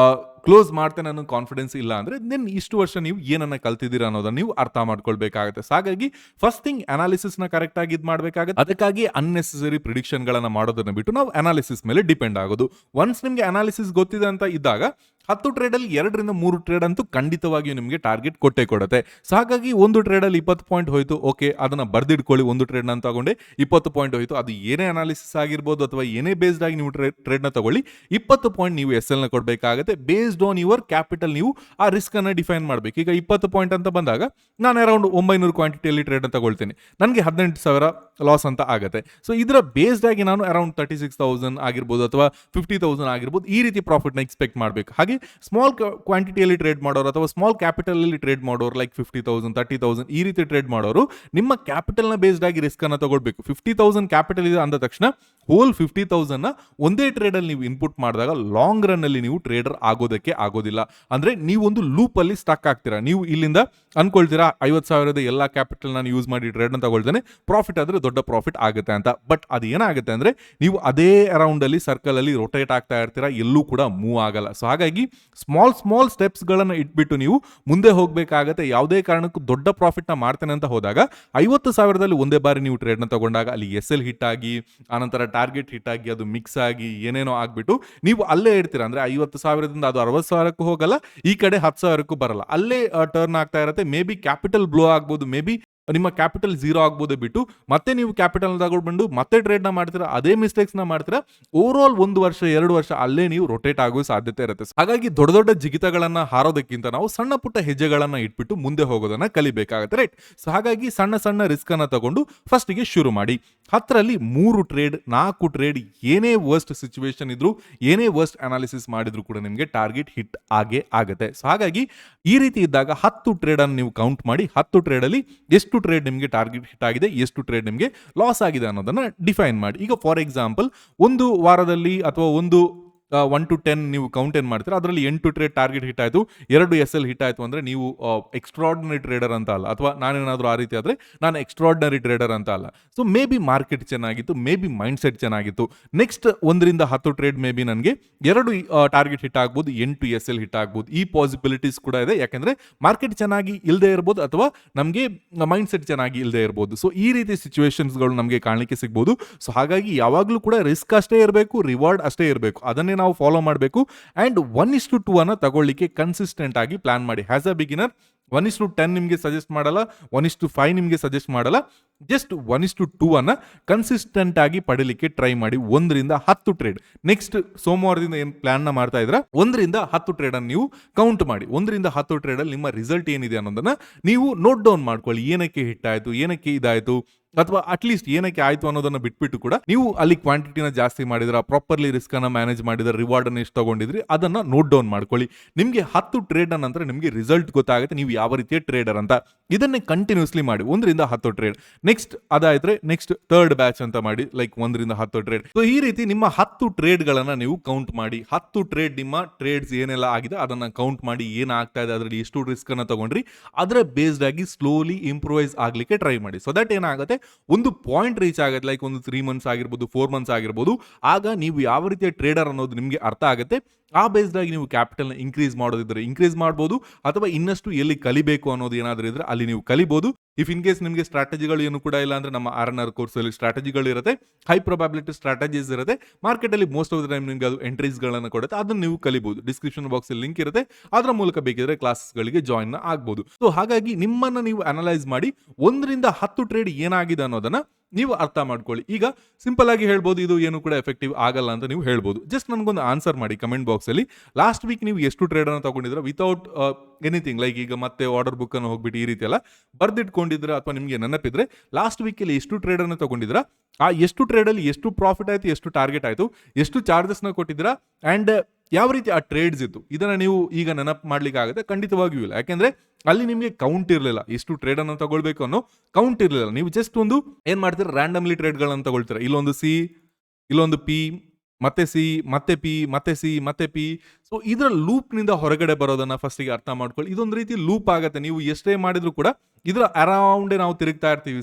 ಕ್ಲೋಸ್ ಮಾಡ್ತೇನೆ ಅನ್ನೋ ಕಾನ್ಫಿಡೆನ್ಸ್ ಇಲ್ಲ ಅಂದ್ರೆ ದೆನ್ ಇಷ್ಟು ವರ್ಷ ನೀವು ಏನನ್ನ ಕಲ್ತಿದ್ದೀರಾ ಅನ್ನೋದನ್ನ ನೀವು ಅರ್ಥ ಮಾಡ್ಕೊಳ್ಬೇಕಾಗುತ್ತೆ. ಸೊ ಹಾಗಾಗಿ ಫಸ್ಟ್ ಥಿಂಗ್ ಅನಾಲಿಸಿಸ್ ನ ಕರೆಕ್ಟ್ ಆಗಿ ಇದು ಮಾಡಬೇಕಾಗುತ್ತೆ. ಅದಕ್ಕಾಗಿ ಅನ್ನೆಸೆಸರಿ ಪ್ರಿಡಿಕ್ಷನ್ ಗಳನ್ನ ಮಾಡೋದನ್ನ ಬಿಟ್ಟು ನಾವು ಅನಾಲಿಸಿಸ್ ಮೇಲೆ ಡಿಪೆಂಡ್ ಆಗೋದು. ಒನ್ಸ್ ನಿಮಗೆ ಅನಾಲಿಸಿಸ್ ಗೊತ್ತಿದೆ ಅಂತ ಇದ್ದಾಗ 10 ಟ್ರೇಡ್ ಅಲ್ಲಿ 2 ರಿಂದ 3 ಟ್ರೇಡ್ ಅಂತೂ ಖಂಡಿತವಾಗಿಯೂ ನಿಮಗೆ ಟಾರ್ಗೆಟ್ ಕೊಟ್ಟೆ ಕೊಡುತ್ತೆ. ಸೊ ಹಾಗಾಗಿ ಒಂದು ಟ್ರೇಡ್ ಅಲ್ಲಿ 20 ಪಾಯಿಂಟ್ ಹೋಯ್ತು, ಓಕೆ ಅದನ್ನ ಬರ್ದಿಟ್ಕೊಳ್ಳಿ. ಒಂದು ಟ್ರೇಡ್ ನ ತಗೊಂಡೆ 20 ಪಾಯಿಂಟ್ ಹೋಯ್ತು, ಅದು ಏನೇ ಅನಾಲಿಸಿಸ್ ಆಗಿರ್ಬೋದು ಅಥವಾ ಏನೇ ಬೇಸ್ಡ್ ಆಗಿ ನೀವು ಟ್ರೇಡ್ ನ ತಗೊಳ್ಳಿ, 20 ಪಾಯಿಂಟ್ ನೀವು ಎಸ್ ಎಲ್ ನ ಕೊಡಬೇಕಾಗುತ್ತೆ. ಬೇಸ್ಡ್ ಆನ್ ಯುವರ್ ಕ್ಯಾಪಿಟಲ್ ನೀವು ಆ ರಿಸ್ಕ್ ಅನ್ನ ಡಿಫೈನ್ ಮಾಡಬೇಕು. ಈಗ 20 ಪಾಯಿಂಟ್ ಅಂತ ಬಂದಾಗ ನಾನು ಅರೌಂಡ್ 900 ಕ್ವಾಂಟಿಟಿಯಲ್ಲಿ ಟ್ರೇಡ್ ನ ತಗೊಳ್ತೀನಿ, ನನಗೆ 18,000 ಲಾಸ್ ಅಂತ ಆಗುತ್ತೆ. ಸೊ ಇದರ ಬೇಸ್ಡ್ ಆಗಿ ನಾನು ಅರೌಂಡ್ 36,000 ಆಗಿರ್ಬೋದು ಅಥವಾ 50,000 ಆಗಿರ್ಬೋದು ಈ ರೀತಿ ಪ್ರಾಫಿಟ್ ನ ಎಕ್ಸ್ಪೆಕ್ಟ್ ಮಾಡಬೇಕು. ಹಾಗೆ ಸ್ಮಾಲ್ ಕ್ವಾಂಟಿಟಿಯಲ್ಲಿ ಟ್ರೇಡ್ ಮಾಡೋರು ಅಥವಾ ಸ್ಮಾಲ್ ಕ್ಯಾಪಿಟಲ್ ಅಲ್ಲಿ ಟ್ರೇಡ್ ಮಾಡೋರು ಲೈಕ್ 50,000 30,000 ಈ ರೀತಿ ಟ್ರೇಡ್ ಮಾಡೋರು ನಿಮ್ಮ ಕ್ಯಾಪಿಟಲ್ ನ ಬೇಸ್ಡ್ ಆಗಿ ರಿಸ್ಕ್ ಅನ್ನ ತಗೊಳ್ಬೇಕು. 50,000 ಕ್ಯಾಪಿಟಲ್ ಇದೆ ಅಂದ ತಕ್ಷಣ ಹೋಲ್ 50,000 ನ ಒಂದೇ ಟ್ರೇಡ್ ಅಲ್ಲಿ ನೀವು ಇನ್ಪುಟ್ ಮಾಡಿದಾಗ ಲಾಂಗ್ ರನ್ ಅಲ್ಲಿ ನೀವು ಟ್ರೇಡರ್ ಆಗೋದಕ್ಕೆ ಆಗೋದಿಲ್ಲ. ಅಂದ್ರೆ ನೀವೊಂದು ಲೂಪ್ ಅಲ್ಲಿ ಸ್ಟಕ್ ಆಗ್ತೀರಾ. ನೀವು ಇಲ್ಲಿಂದ ಅನ್ಕೊಳ್ತೀರಾ 50,000 ಎಲ್ಲಾ ಕ್ಯಾಪಿಟಲ್ ನಾನು ಯೂಸ್ ಮಾಡಿ ಟ್ರೇಡ್ ನ ತಗೊಳ್ತೇನೆ, ಪ್ರಾಫಿಟ್ ಆದ್ರೆ ದೊಡ್ಡ ಪ್ರಾಫಿಟ್ ಆಗುತ್ತೆ ಅಂತ. ಬಟ್ ಅದು ಏನಾಗುತ್ತೆ ಅಂದ್ರೆ ನೀವು ಅದೇ ಅರೌಂಡ್ ಅಲ್ಲಿ ಸರ್ಕಲ್ ಅಲ್ಲಿ ರೊಟೇಟ್ ಆಗ್ತಾ ಇರ್ತೀರಾ, ಎಲ್ಲೂ ಕೂಡ ಮೂವ್ ಆಗಲ್ಲ. ಸೊ ಹಾಗಾಗಿ ಸ್ಮಾಲ್ ಸ್ಟೆಪ್ಸ್ ಗಳನ್ನ ಇಟ್ಬಿಟ್ಟು ನೀವು ಮುಂದೆ ಹೋಗ್ಬೇಕಾಗತ್ತೆ. ಯಾವುದೇ ಕಾರಣಕ್ಕೂ ದೊಡ್ಡ ಪ್ರಾಫಿಟ್ ನ ಮಾಡ್ತೇನೆ ಅಂತ ಹೋದಾಗ 50,000 ಒಂದೇ ಬಾರಿ ನೀವು ಟ್ರೇಡ್ ನ ತಗೊಂಡಾಗ ಅಲ್ಲಿ ಎಸ್ ಎಲ್ ಹಿಟ್ ಆಗಿ ಆನಂತರ ಟಾರ್ಗೆಟ್ ಹಿಟ್ ಆಗಿ ಅದು ಮಿಕ್ಸ್ ಆಗಿ ಏನೇನೋ ಆಗ್ಬಿಟ್ಟು ನೀವು ಅಲ್ಲೇ ಇರ್ತೀರಾ. ಅಂದ್ರೆ 50,000ದಿಂದ ಅದು 60,000ಕ್ಕೂ ಹೋಗಲ್ಲ, ಈ ಕಡೆ 10,000ಕ್ಕೂ ಬರಲ್ಲ, ಅಲ್ಲೇ ಟರ್ನ್ ಆಗ್ತಾ ಇರುತ್ತೆ. ಮೇ ಬಿ ಕ್ಯಾಪಿಟಲ್ ಬ್ಲೋ ಆಗ್ಬೋದು, ಮೇ ಬಿ ನಿಮ್ಮ ಕ್ಯಾಪಿಟಲ್ ಝೀರೋ ಆಗ್ಬೋದು, ಬಿಟ್ಟು ಮತ್ತೆ ನೀವು ಕ್ಯಾಪಿಟಲ್ ತಗೊಂಡು ಮತ್ತೆ ಟ್ರೇಡ್ ನ ಮಾಡ್ತೀರಾ, ಅದೇ ಮಿಸ್ಟೇಕ್ಸ್ ನ ಮಾಡ್ತೀರಾ. ಓವರ್ ಆಲ್ 1 ವರ್ಷ 2 ವರ್ಷ ಅಲ್ಲೇ ನೀವು ರೊಟೇಟ್ ಆಗೋ ಸಾಧ್ಯತೆ ಇರುತ್ತೆ. ಹಾಗಾಗಿ ದೊಡ್ಡ ದೊಡ್ಡ ಜಿಗಿತಗಳನ್ನ ಹಾರೋದಕ್ಕಿಂತ ನಾವು ಸಣ್ಣ ಪುಟ್ಟ ಹೆಜ್ಜೆಗಳನ್ನ ಇಟ್ಬಿಟ್ಟು ಮುಂದೆ ಹೋಗೋದನ್ನ ಕಲಿಬೇಕಾಗುತ್ತೆ, ರೈಟ್? ಸೊ ಹಾಗಾಗಿ ಸಣ್ಣ ಸಣ್ಣ ರಿಸ್ಕ್ ಅನ್ನ ತಗೊಂಡು ಫಸ್ಟ್ ಗೆ ಶುರು ಮಾಡಿ. 10ರಲ್ಲಿ 3 ಟ್ರೇಡ್ 4 ಟ್ರೇಡ್ ಏನೇ ವರ್ಸ್ಟ್ ಸಿಚುವೇಶನ್ ಇದ್ರು, ಏನೇ ವರ್ಸ್ಟ್ ಅನಾಲಿಸಿಸ್ ಮಾಡಿದ್ರು ಕೂಡ ನಿಮಗೆ ಟಾರ್ಗೆಟ್ ಹಿಟ್ ಆಗೇ ಆಗುತ್ತೆ. ಸೊ ಹಾಗಾಗಿ ಈ ರೀತಿ ಇದ್ದಾಗ 10 ಟ್ರೇಡ್ ಅನ್ನು ನೀವು ಕೌಂಟ್ ಮಾಡಿ, 10 ಟ್ರೇಡ್ ಅಲ್ಲಿ ಎಷ್ಟು ಟ್ರೇಡ್ ನಿಮಗೆ ಟಾರ್ಗೆಟ್ ಹಿಟ್ ಆಗಿದೆ, ಎಷ್ಟು ಟ್ರೇಡ್ ನಿಮಗೆ ಲಾಸ್ ಆಗಿದೆ ಅನ್ನೋದನ್ನ ಡಿಫೈನ್ ಮಾಡಿ. ಈಗ ಫಾರ್ ಎಕ್ಸಾಂಪಲ್ ಒಂದು ವಾರದಲ್ಲಿ ಅಥವಾ ಒಂದು 1 to 10 ನೀವು ಕೌಂಟ್ ಏನ್ ಮಾಡ್ತೀರಾ, ಅದರಲ್ಲಿ 8 ಟ್ರೇಡ್ ಟಾರ್ಗೆಟ್ ಹಿಟ್ ಆಯಿತು, 2 ಎಸ್ ಎಲ್ ಹಿಟ್ ಆಯಿತು ಅಂದ್ರೆ ನೀವು ಎಕ್ಸ್ಟ್ರಾರ್ಡಿನರಿ ಟ್ರೇಡರ್ ಅಂತ ಅಲ್ಲ, ಅಥವಾ ನಾನೇನಾದರೂ ಆ ರೀತಿ ಆದರೆ ನಾನು ಎಕ್ಸ್ಟ್ರಾರ್ಡಿನರಿ ಟ್ರೇಡರ್ ಅಂತ ಅಲ್ಲ. ಸೊ ಮೇ ಬಿ ಮಾರ್ಕೆಟ್ ಚೆನ್ನಾಗಿತ್ತು, ಮೇ ಬಿ ಮೈಂಡ್ ಸೆಟ್ ಚೆನ್ನಾಗಿತ್ತು. ನೆಕ್ಸ್ಟ್ 1 ರಿಂದ 10 ಟ್ರೇಡ್ ಮೇ ಬಿ ನನಗೆ 2 ಟಾರ್ಗೆಟ್ ಹಿಟ್ ಆಗ್ಬೋದು, 8 ಎಸ್ ಎಲ್ ಹಿಟ್ ಆಗ್ಬೋದು. ಈ ಪಾಸಿಬಿಲಿಟೀಸ್ ಕೂಡ ಇದೆ, ಯಾಕೆಂದ್ರೆ ಮಾರ್ಕೆಟ್ ಚೆನ್ನಾಗಿ ಇಲ್ಲದೆ ಇರ್ಬೋದು ಅಥವಾ ನಮಗೆ ಮೈಂಡ್ ಸೆಟ್ ಚೆನ್ನಾಗಿ ಇಲ್ಲದೆ ಇರ್ಬೋದು. ಸೊ ಈ ರೀತಿ ಸಿಚುವೇಶನ್ಸ್ಗಳು ನಮಗೆ ಕಾಣಲಿಕ್ಕೆ ಸಿಗ್ಬೋದು. ಸೊ ಹಾಗಾಗಿ ಯಾವಾಗಲೂ ಕೂಡ ರಿಸ್ಕ್ ಅಷ್ಟೇ ಇರಬೇಕು, ರಿವಾರ್ಡ್ ಅಷ್ಟೇ ಇರಬೇಕು, ಅದನ್ನೇ ನಾವು ಫಾಲೋ ಮಾಡಬೇಕು. ಅಂಡ್ 1:2 ಅನ್ನ ತಗೊಳ್ಳಿಕ್ಕೆ ಕನ್ಸಿಸ್ಟೆಂಟ್ ಆಗಿ ಪ್ಲಾನ್ ಮಾಡಿ. ಆಸ್ ಅ ಬಿಗಿನರ್ 1:10 ನಿಮಗೆ ಸಜೆಸ್ಟ್ ಮಾಡಲ್ಲ, 1:5 ನಿಮಗೆ ಸಜೆಸ್ಟ್ ಮಾಡಲ್ಲ. ಜಸ್ಟ್ 1:2 ಅನ್ನ ಕನ್ಸಿಸ್ಟೆಂಟ್ ಆಗಿ ಪಡಿಲಿಕ್ಕೆ ಟ್ರೈ ಮಾಡಿ. 1 ರಿಂದ 10 ಟ್ರೇಡ್. ನೆಕ್ಸ್ಟ್ ಸೋಮವಾರದಿಂದ ಏನು ಪ್ಲಾನ್ ನ ಮಾಡ್ತಾ ಇದ್ರ 1 ರಿಂದ 10 ಟ್ರೇಡ್ ಅನ್ನು ನೀವು ಕೌಂಟ್ ಮಾಡಿ. 1 ರಿಂದ 10 ಟ್ರೇಡ್ ಅಲ್ಲಿ ನಿಮ್ಮ ರಿಸಲ್ಟ್ ಏನಿದೆ ಅನ್ನೋದನ್ನ ನೀವು ನೋಟ್ ಡೌನ್ ಮಾಡ್ಕೊಳ್ಳಿ. ಏನಕ್ಕೆ ಹಿಟ್ ಆಯ್ತು, ಏನಕ್ಕೆ ಇದಾಯ್ತು, ಅಥವಾ ಅಟ್ಲೀಸ್ಟ್ ಏನಕ್ಕೆ ಆಯ್ತು ಅನ್ನೋದನ್ನ ಬಿಟ್ಬಿಟ್ಟು ಕೂಡ ನೀವು ಅಲ್ಲಿ ಕ್ವಾಂಟಿಟಿನ ಜಾಸ್ತಿ ಮಾಡಿದ್ರ, ಪ್ರಾಪರ್ಲಿ ರಿಸ್ಕ್ ಅನ್ನ ಮ್ಯಾನೇಜ್ ಮಾಡಿದ್ರೆ, ರಿವಾರ್ಡ್ ಅನ್ನು ಎಷ್ಟು ತಗೊಂಡಿದ್ರಿ ಅದನ್ನ ನೋಟ್ ಡೌನ್ ಮಾಡ್ಕೊಳ್ಳಿ. ನಿಮಗೆ 10 ಟ್ರೇಡ್ ನಂತರ ನಿಮಗೆ ರಿಸಲ್ಟ್ ಗೊತ್ತಾಗುತ್ತೆ ನೀವು ಯಾವ ರೀತಿಯ ಟ್ರೇಡರ್ ಅಂತ. ಇದನ್ನೇ ಕಂಟಿನ್ಯೂಸ್ಲಿ ಮಾಡಿ 1 ರಿಂದ 10 ಟ್ರೇಡ್. ನೆಕ್ಸ್ಟ್ ಅದಾಯ್ತ್ರೆ ನೆಕ್ಸ್ಟ್ ಥರ್ಡ್ ಬ್ಯಾಚ್ ಅಂತ ಮಾಡಿ, ಲೈಕ್ 1 ರಿಂದ 10 ಟ್ರೇಡ್. ಸೊ ಈ ರೀತಿ ನಿಮ್ಮ 10 ಟ್ರೇಡ್ ಗಳನ್ನ ನೀವು ಕೌಂಟ್ ಮಾಡಿ. 10 ಟ್ರೇಡ್ ನಿಮ್ಮ ಟ್ರೇಡ್ಸ್ ಏನೆಲ್ಲ ಆಗಿದೆ ಅದನ್ನ ಕೌಂಟ್ ಮಾಡಿ, ಏನಾಗ್ತಾ ಇದೆ ಅದರಲ್ಲಿ ಎಷ್ಟು ರಿಸ್ಕ್ ಅನ್ನ ತಗೊಂಡ್ರಿ, ಅದರ ಬೇಸ್ಡ್ ಆಗಿ ಸ್ಲೋಲಿ ಇಂಪ್ರೂವೈಸ್ ಆಗ್ಲಿಕ್ಕೆ ಟ್ರೈ ಮಾಡಿ. ಸೊ ದಟ್ ಏನಾಗುತ್ತೆ, ಒಂದು ಪಾಯಿಂಟ್ ರೀಚ್ ಆಗುತ್ತೆ, ಲೈಕ್ ಒಂದು 3 ಮಂತ್ಸ್ ಆಗಿರ್ಬೋದು, 4 ಮಂತ್ಸ್ ಆಗಿರ್ಬೋದು. ಆಗ ನೀವು ಯಾವ ರೀತಿಯ ಟ್ರೇಡರ್ ಅನ್ನೋದು ನಿಮಗೆ ಅರ್ಥ ಆಗುತ್ತೆ. ಆ ಬೇಸ್ಡ್ ಆಗಿ ನೀವು ಕ್ಯಾಪಿಟಲ್ ಇನ್ಕ್ರೀಸ್ ಮಾಡೋದಿದ್ರೆ ಇನ್ಕ್ರೀಸ್ ಮಾಡಬಹುದು, ಅಥವಾ ಇನ್ನಷ್ಟು ಎಲ್ಲಿ ಕಲಿಬೇಕು ಅನ್ನೋದು ಏನಾದರೂ ಇದ್ರೆ ಅಲ್ಲಿ ನೀವು ಕಲಿಬಹುದು. ಇಫ್ ಇನ್ ಕೇಸ್ ನಿಮಗೆ ಸ್ಟ್ರಾಟಜಿಗಳು ಏನು ಕೂಡ ಇಲ್ಲ ಅಂದ್ರೆ ನಮ್ಮ RNR ಕೋರ್ಸ್ ಅಲ್ಲಿ ಸ್ಟ್ರಾಟಜಿಗಳು ಇರುತ್ತೆ, ಹೈ ಪ್ರೊಬಬಿಲಿಟಿ ಸ್ಟ್ರಾಟಜೀಸ್ ಇರುತ್ತೆ. ಮಾರ್ಕೆಟ್ ಅಲ್ಲಿ ಮೋಸ್ಟ್ ಆಫ್ ದ ಟೈಮ್ ನಿಮಗೆ ಅದು ಎಂಟ್ರೀಸ್ ಗಳನ್ನ ಕೊಡುತ್ತೆ, ಅದನ್ನ ನೀವು ಕಲಿಬಹುದು. ಡಿಸ್ಕ್ರಿಪ್ಷನ್ ಬಾಕ್ಸ್ ಅಲ್ಲಿ ಲಿಂಕ್ ಇರುತ್ತೆ, ಅದರ ಮೂಲಕ ಬೇಕಿದ್ರೆ ಕ್ಲಾಸಸ್ ಗಳಿಗೆ ಜಾಯಿನ್ ಆಗಬಹುದು. ಸೊ ಹಾಗಾಗಿ ನಿಮ್ಮನ್ನ ನೀವು ಅನಲೈಸ್ ಮಾಡಿ 1 ರಿಂದ 10 ಟ್ರೇಡ್ ಏನಾಗಿದೆ ಅನ್ನೋದನ್ನ ನೀವು ಅರ್ಥ ಮಾಡ್ಕೊಳ್ಳಿ. ಈಗ ಸಿಂಪಲ್ ಆಗಿ ಹೇಳ್ಬೋದು, ಇದು ಏನು ಕೂಡ ಎಫೆಕ್ಟಿವ್ ಆಗಲ್ಲ ಅಂತ ನೀವು ಹೇಳ್ಬೋದು. ಜಸ್ಟ್ ನನಗೊಂದು ಆನ್ಸರ್ ಮಾಡಿ ಕಮೆಂಟ್ ಬಾಕ್ಸಲ್ಲಿ. ಲಾಸ್ಟ್ ವೀಕ್ ನೀವು ಎಷ್ಟು ಟ್ರೇಡನ್ನು ತಗೊಂಡಿದ್ರ ವಿತೌಟ್ ಎನಿಥಿಂಗ್, ಲೈಕ್ ಈಗ ಮತ್ತೆ ಆರ್ಡರ್ ಬುಕ್ ಅನ್ನು ಹೋಗ್ಬಿಟ್ಟು ಈ ರೀತಿ ಎಲ್ಲ ಬರ್ದಿಟ್ಕೊಂಡಿದ್ರ, ಅಥವಾ ನಿಮಗೆ ನೆನಪಿದ್ರೆ ಲಾಸ್ಟ್ ವೀಕಲ್ಲಿ ಎಷ್ಟು ಟ್ರೇಡನ್ನು ತಗೊಂಡಿದ್ರ, ಆ ಎಷ್ಟು ಟ್ರೇಡಲ್ಲಿ ಎಷ್ಟು ಪ್ರಾಫಿಟ್ ಆಯಿತು, ಎಷ್ಟು ಟಾರ್ಗೆಟ್ ಆಯಿತು, ಎಷ್ಟು ಚಾರ್ಜಸ್ನ ಕೊಟ್ಟಿದ್ದೀರಾ, ಆ್ಯಂಡ್ ಯಾವ ರೀತಿ ಆ ಟ್ರೇಡ್ಸ್ ಇತ್ತು, ಇದನ್ನು ನೀವು ಈಗ ನೆನಪು ಮಾಡ್ಲಿಕ್ಕೆ ಆಗುತ್ತೆ? ಖಂಡಿತವಾಗಿಯೂ ಇಲ್ಲ. ಯಾಕೆಂದ್ರೆ ಅಲ್ಲಿ ನಿಮಗೆ ಕೌಂಟ್ ಇರಲಿಲ್ಲ, ಎಷ್ಟು ಟ್ರೇಡನ್ನು ತಗೊಳ್ಬೇಕು ಅನ್ನೋ ಕೌಂಟ್ ಇರಲಿಲ್ಲ. ನೀವು ಜಸ್ಟ್ ಒಂದು ಏನು ಮಾಡ್ತೀರಾ, ರ್ಯಾಂಡಮ್ಲಿ ಟ್ರೇಡ್ಗಳನ್ನು ತಗೊಳ್ತೀರಾ. ಇಲ್ಲೊಂದು ಸಿ, ಇಲ್ಲೊಂದು ಪಿ, ಮತ್ತೆ ಸಿ, ಮತ್ತೆ ಪಿ, ಮತ್ತೆ ಸಿ, ಮತ್ತೆ ಪಿ. ಸೊ ಇದರ ಲೂಪ್ನಿಂದ ಹೊರಗಡೆ ಬರೋದನ್ನ ಫಸ್ಟಿಗೆ ಅರ್ಥ ಮಾಡ್ಕೊಳ್ಳಿ. ಇದೊಂದು ರೀತಿ ಲೂಪ್ ಆಗುತ್ತೆ. ನೀವು ಎಷ್ಟೇ ಮಾಡಿದ್ರು ಕೂಡ ಇದರ ಅರೌಂಡೇ ನಾವು ತಿರುಗ್ತಾ ಇರ್ತೀವಿ,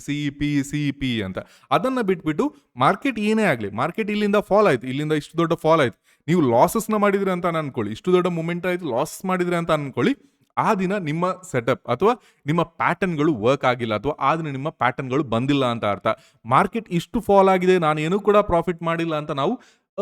ಸಿ ಪಿ ಅಂತ. ಅದನ್ನ ಬಿಟ್ಬಿಟ್ಟು ಮಾರ್ಕೆಟ್ ಏನೇ ಆಗಲಿ, ಮಾರ್ಕೆಟ್ ಇಲ್ಲಿಂದ ಫಾಲ್ ಆಯ್ತು, ಇಲ್ಲಿಂದ ಇಷ್ಟು ದೊಡ್ಡ ಫಾಲ್ ಆಯ್ತು, ನೀವು ಲಾಸಸ್ನ ಮಾಡಿದ್ರಿ ಅಂತ ಅನ್ಕೊಳ್ಳಿ, ಇಷ್ಟು ದೊಡ್ಡ ಮೂಮೆಂಟ್ ಆಯ್ತು, ಲಾಸ್ ಮಾಡಿದ್ರಿ ಅಂತ ಅನ್ಕೊಳ್ಳಿ. ಆ ದಿನ ನಿಮ್ಮ ಸೆಟಪ್ ಅಥವಾ ನಿಮ್ಮ ಪ್ಯಾಟರ್ನ್ಗಳು ವರ್ಕ್ ಆಗಿಲ್ಲ, ಅಥವಾ ಆ ದಿನ ನಿಮ್ಮ ಪ್ಯಾಟರ್ನ್ಗಳು ಬಂದಿಲ್ಲ ಅಂತ ಅರ್ಥ. ಮಾರ್ಕೆಟ್ ಇಷ್ಟು ಫಾಲ್ ಆಗಿದೆ, ನಾನು ಏನೂ ಕೂಡ ಪ್ರಾಫಿಟ್ ಮಾಡಿಲ್ಲ ಅಂತ ನಾವು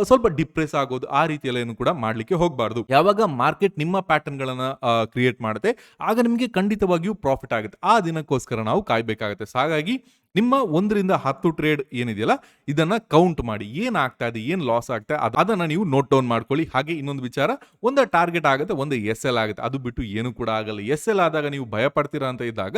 ಸ್ವಲ್ಪ ಡಿಪ್ರೆಸ್ ಆಗೋದು, ಆ ರೀತಿಯಲ್ಲ ಏನು ಕೂಡ ಮಾಡ್ಲಿಕ್ಕೆ ಹೋಗಬಾರ್ದು. ಯಾವಾಗ ಮಾರ್ಕೆಟ್ ನಿಮ್ಮ ಪ್ಯಾಟರ್ನ್ ಗಳನ್ನ ಕ್ರಿಯೇಟ್ ಮಾಡುತ್ತೆ, ಆಗ ನಿಮಗೆ ಖಂಡಿತವಾಗಿಯೂ ಪ್ರಾಫಿಟ್ ಆಗುತ್ತೆ. ಆ ದಿನಕ್ಕೋಸ್ಕರ ನಾವು ಕಾಯ್ಬೇಕಾಗುತ್ತೆ. ಸೊ ಹಾಗಾಗಿ ನಿಮ್ಮ 1ರಿಂದ 10 ಟ್ರೇಡ್ ಏನಿದೆಯಲ್ಲ, ಇದನ್ನ ಕೌಂಟ್ ಮಾಡಿ, ಏನಾಗ್ತಾ ಇದೆ, ಏನ್ ಲಾಸ್ ಆಗ್ತಾ ಇದೆ, ಅದನ್ನ ನೀವು ನೋಟ್ ಡೌನ್ ಮಾಡ್ಕೊಳ್ಳಿ. ಹಾಗೆ ಇನ್ನೊಂದು ವಿಚಾರ, ಒಂದು ಟಾರ್ಗೆಟ್ ಆಗುತ್ತೆ, ಒಂದು SL ಆಗುತ್ತೆ, ಅದು ಬಿಟ್ಟು ಏನು ಕೂಡ ಆಗಲ್ಲ. SL ಆದಾಗ ನೀವು ಭಯ ಪಡ್ತೀರಾ ಅಂತ ಇದ್ದಾಗ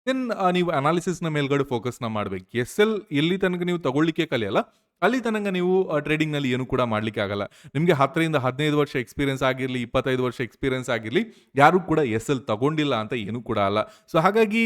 ದೆನ್ ನೀವು ಅನಾಲಿಸಿಸ್ ನ ಮೇಲ್ಗಡೆ ಫೋಕಸ್ ನ ಮಾಡ್ಬೇಕು. SL ಎಲ್ಲಿ ತನಕ ನೀವು ತಗೊಳ್ಳಿಕ್ಕೆ ಕಲಿಯಲ್ಲ, ಅಲ್ಲಿ ತನಕ ನೀವು ಟ್ರೇಡಿಂಗ್ ನಲ್ಲಿ ಏನು ಕೂಡ ಮಾಡ್ಲಿಕ್ಕೆ ಆಗಲ್ಲ. ನಿಮಗೆ 10ರಿಂದ 15 ವರ್ಷ ಎಕ್ಸ್ಪೀರಿಯನ್ಸ್ ಆಗಿರಲಿ, 25 ವರ್ಷ ಎಕ್ಸ್ಪೀರಿಯನ್ಸ್ ಆಗಿರಲಿ, ಯಾರು ಕೂಡ SL ತಗೊಂಡಿಲ್ಲ ಅಂತ ಏನು ಕೂಡ ಅಲ್ಲ. ಸೊ ಹಾಗಾಗಿ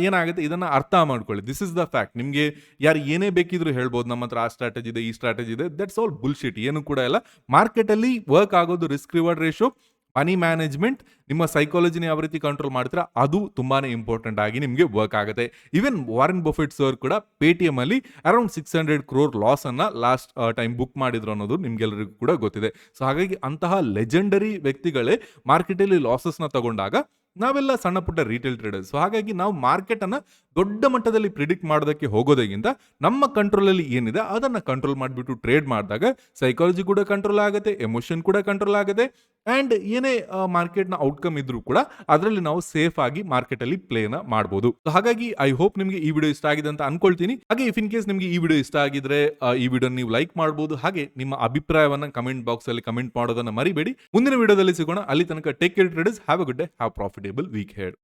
ಏನಾಗುತ್ತೆ, ಇದನ್ನ ಅರ್ಥ ಮಾಡ್ಕೊಳ್ಳಿ. This is the fact. ನಿಮಗೆ ಯಾರು ಏನೇ ಬೇಕಿದ್ರು ಹೇಳ್ಬೋದು, ನಮ್ಮ ಹತ್ರ ಆ ಸ್ಟ್ರಾಟಜಿ ಇದೆ, ಈ ಸ್ಟ್ರಾಟಜಿ ಇದೆ, ದಟ್ಸ್ ಆಲ್ ಬುಲ್ಶಿಟ್. ಏನು ಕೂಡ ಇಲ್ಲ. ಮಾರ್ಕೆಟ್ ಅಲ್ಲಿ ವರ್ಕ್ ಆಗೋದು ರಿಸ್ಕ್ ರಿವಾರ್ಡ್ ರೇಷಿಯೋ, ಮನಿ ಮ್ಯಾನೇಜ್ಮೆಂಟ್, ನಿಮ್ಮ ಸೈಕಾಲಜಿನ ಯಾವ ರೀತಿ ಕಂಟ್ರೋಲ್ ಮಾಡ್ತೀರಾ, ಅದು ತುಂಬಾನೇ ಇಂಪಾರ್ಟೆಂಟ್ ಆಗಿ ನಿಮಗೆ ವರ್ಕ್ ಆಗುತ್ತೆ. ಈವನ್ ವಾರೆನ್ ಬಫೆಟ್ ಸರ್ ಕೂಡ ಪೇಟಿಎಂ ಅಲ್ಲಿ ಅರೌಂಡ್ 600 crore ಲಾಸ್ ಅನ್ನ ಲಾಸ್ಟ್ ಟೈಮ್ ಬುಕ್ ಮಾಡಿದ್ರು ಅನ್ನೋದು ನಿಮ್ಗೆಲ್ಲರಿಗೂ ಕೂಡ ಗೊತ್ತಿದೆ. ಸೊ ಹಾಗಾಗಿ ಅಂತಹ ಲೆಜೆಂಡರಿ ವ್ಯಕ್ತಿಗಳೇ ಮಾರ್ಕೆಟ್ ಅಲ್ಲಿ ಲಾಸಸ್ ನ ತಗೊಂಡಾಗ ನಾವೆಲ್ಲ ಸಣ್ಣ ಪುಟ್ಟ ರಿಟೇಲ್ ಟ್ರೇಡರ್ಸ್. ಸೊ ಹಾಗಾಗಿ ನಾವು ಮಾರ್ಕೆಟ್ ಅನ್ನ ದೊಡ್ಡ ಮಟ್ಟದಲ್ಲಿ ಪ್ರಿಡಿಕ್ಟ್ ಮಾಡೋದಕ್ಕೆ ಹೋಗೋದಕ್ಕಿಂತ ನಮ್ಮ ಕಂಟ್ರೋಲ್ ಅಲ್ಲಿ ಏನಿದೆ ಅದನ್ನ ಕಂಟ್ರೋಲ್ ಮಾಡಿಬಿಟ್ಟು ಟ್ರೇಡ್ ಮಾಡಿದಾಗ ಸೈಕಾಲಜಿ ಕೂಡ ಕಂಟ್ರೋಲ್ ಆಗುತ್ತೆ, ಎಮೋಷನ್ ಕೂಡ ಕಂಟ್ರೋಲ್ ಆಗುತ್ತೆ, ಅಂಡ್ ಏನೇ ಮಾರ್ಕೆಟ್ ನ ಔಟ್ಕಮ್ ಇದ್ರೂ ಕೂಡ ಅದರಲ್ಲಿ ನಾವು ಸೇಫ್ ಆಗಿ ಮಾರ್ಕೆಟ್ ಅಲ್ಲಿ ಪ್ಲೇನ ಮಾಡಬಹುದು. ಹಾಗಾಗಿ ಐ ಹೋಪ್ ನಿಮಗೆ ಈ ವಿಡಿಯೋ ಇಷ್ಟ ಆಗಿದೆ ಅಂತ ಅನ್ಕೊಳ್ತೀನಿ. ಹಾಗೆ ಇಫ್ ಇನ್ ಕೇಸ್ ನಿಮಗೆ ಈ ವಿಡಿಯೋ ಇಷ್ಟ ಆಗಿದ್ರೆ ಈ ವಿಡಿಯೋ ನೀವು ಲೈಕ್ ಮಾಡಬಹುದು. ಹಾಗೆ ನಿಮ್ಮ ಅಭಿಪ್ರಾಯವನ್ನ ಕಮೆಂಟ್ ಬಾಕ್ಸ್ ಅಲ್ಲಿ ಕಮೆಂಟ್ ಮಾಡೋದನ್ನ ಮರಿಬೇಡಿ. ಮುಂದಿನ ವಿಡಿಯೋದಲ್ಲಿ ಸಿಗೋಣ. ಅಲ್ಲಿ ತನಕ take care traders. Have a good day, have profitable week head.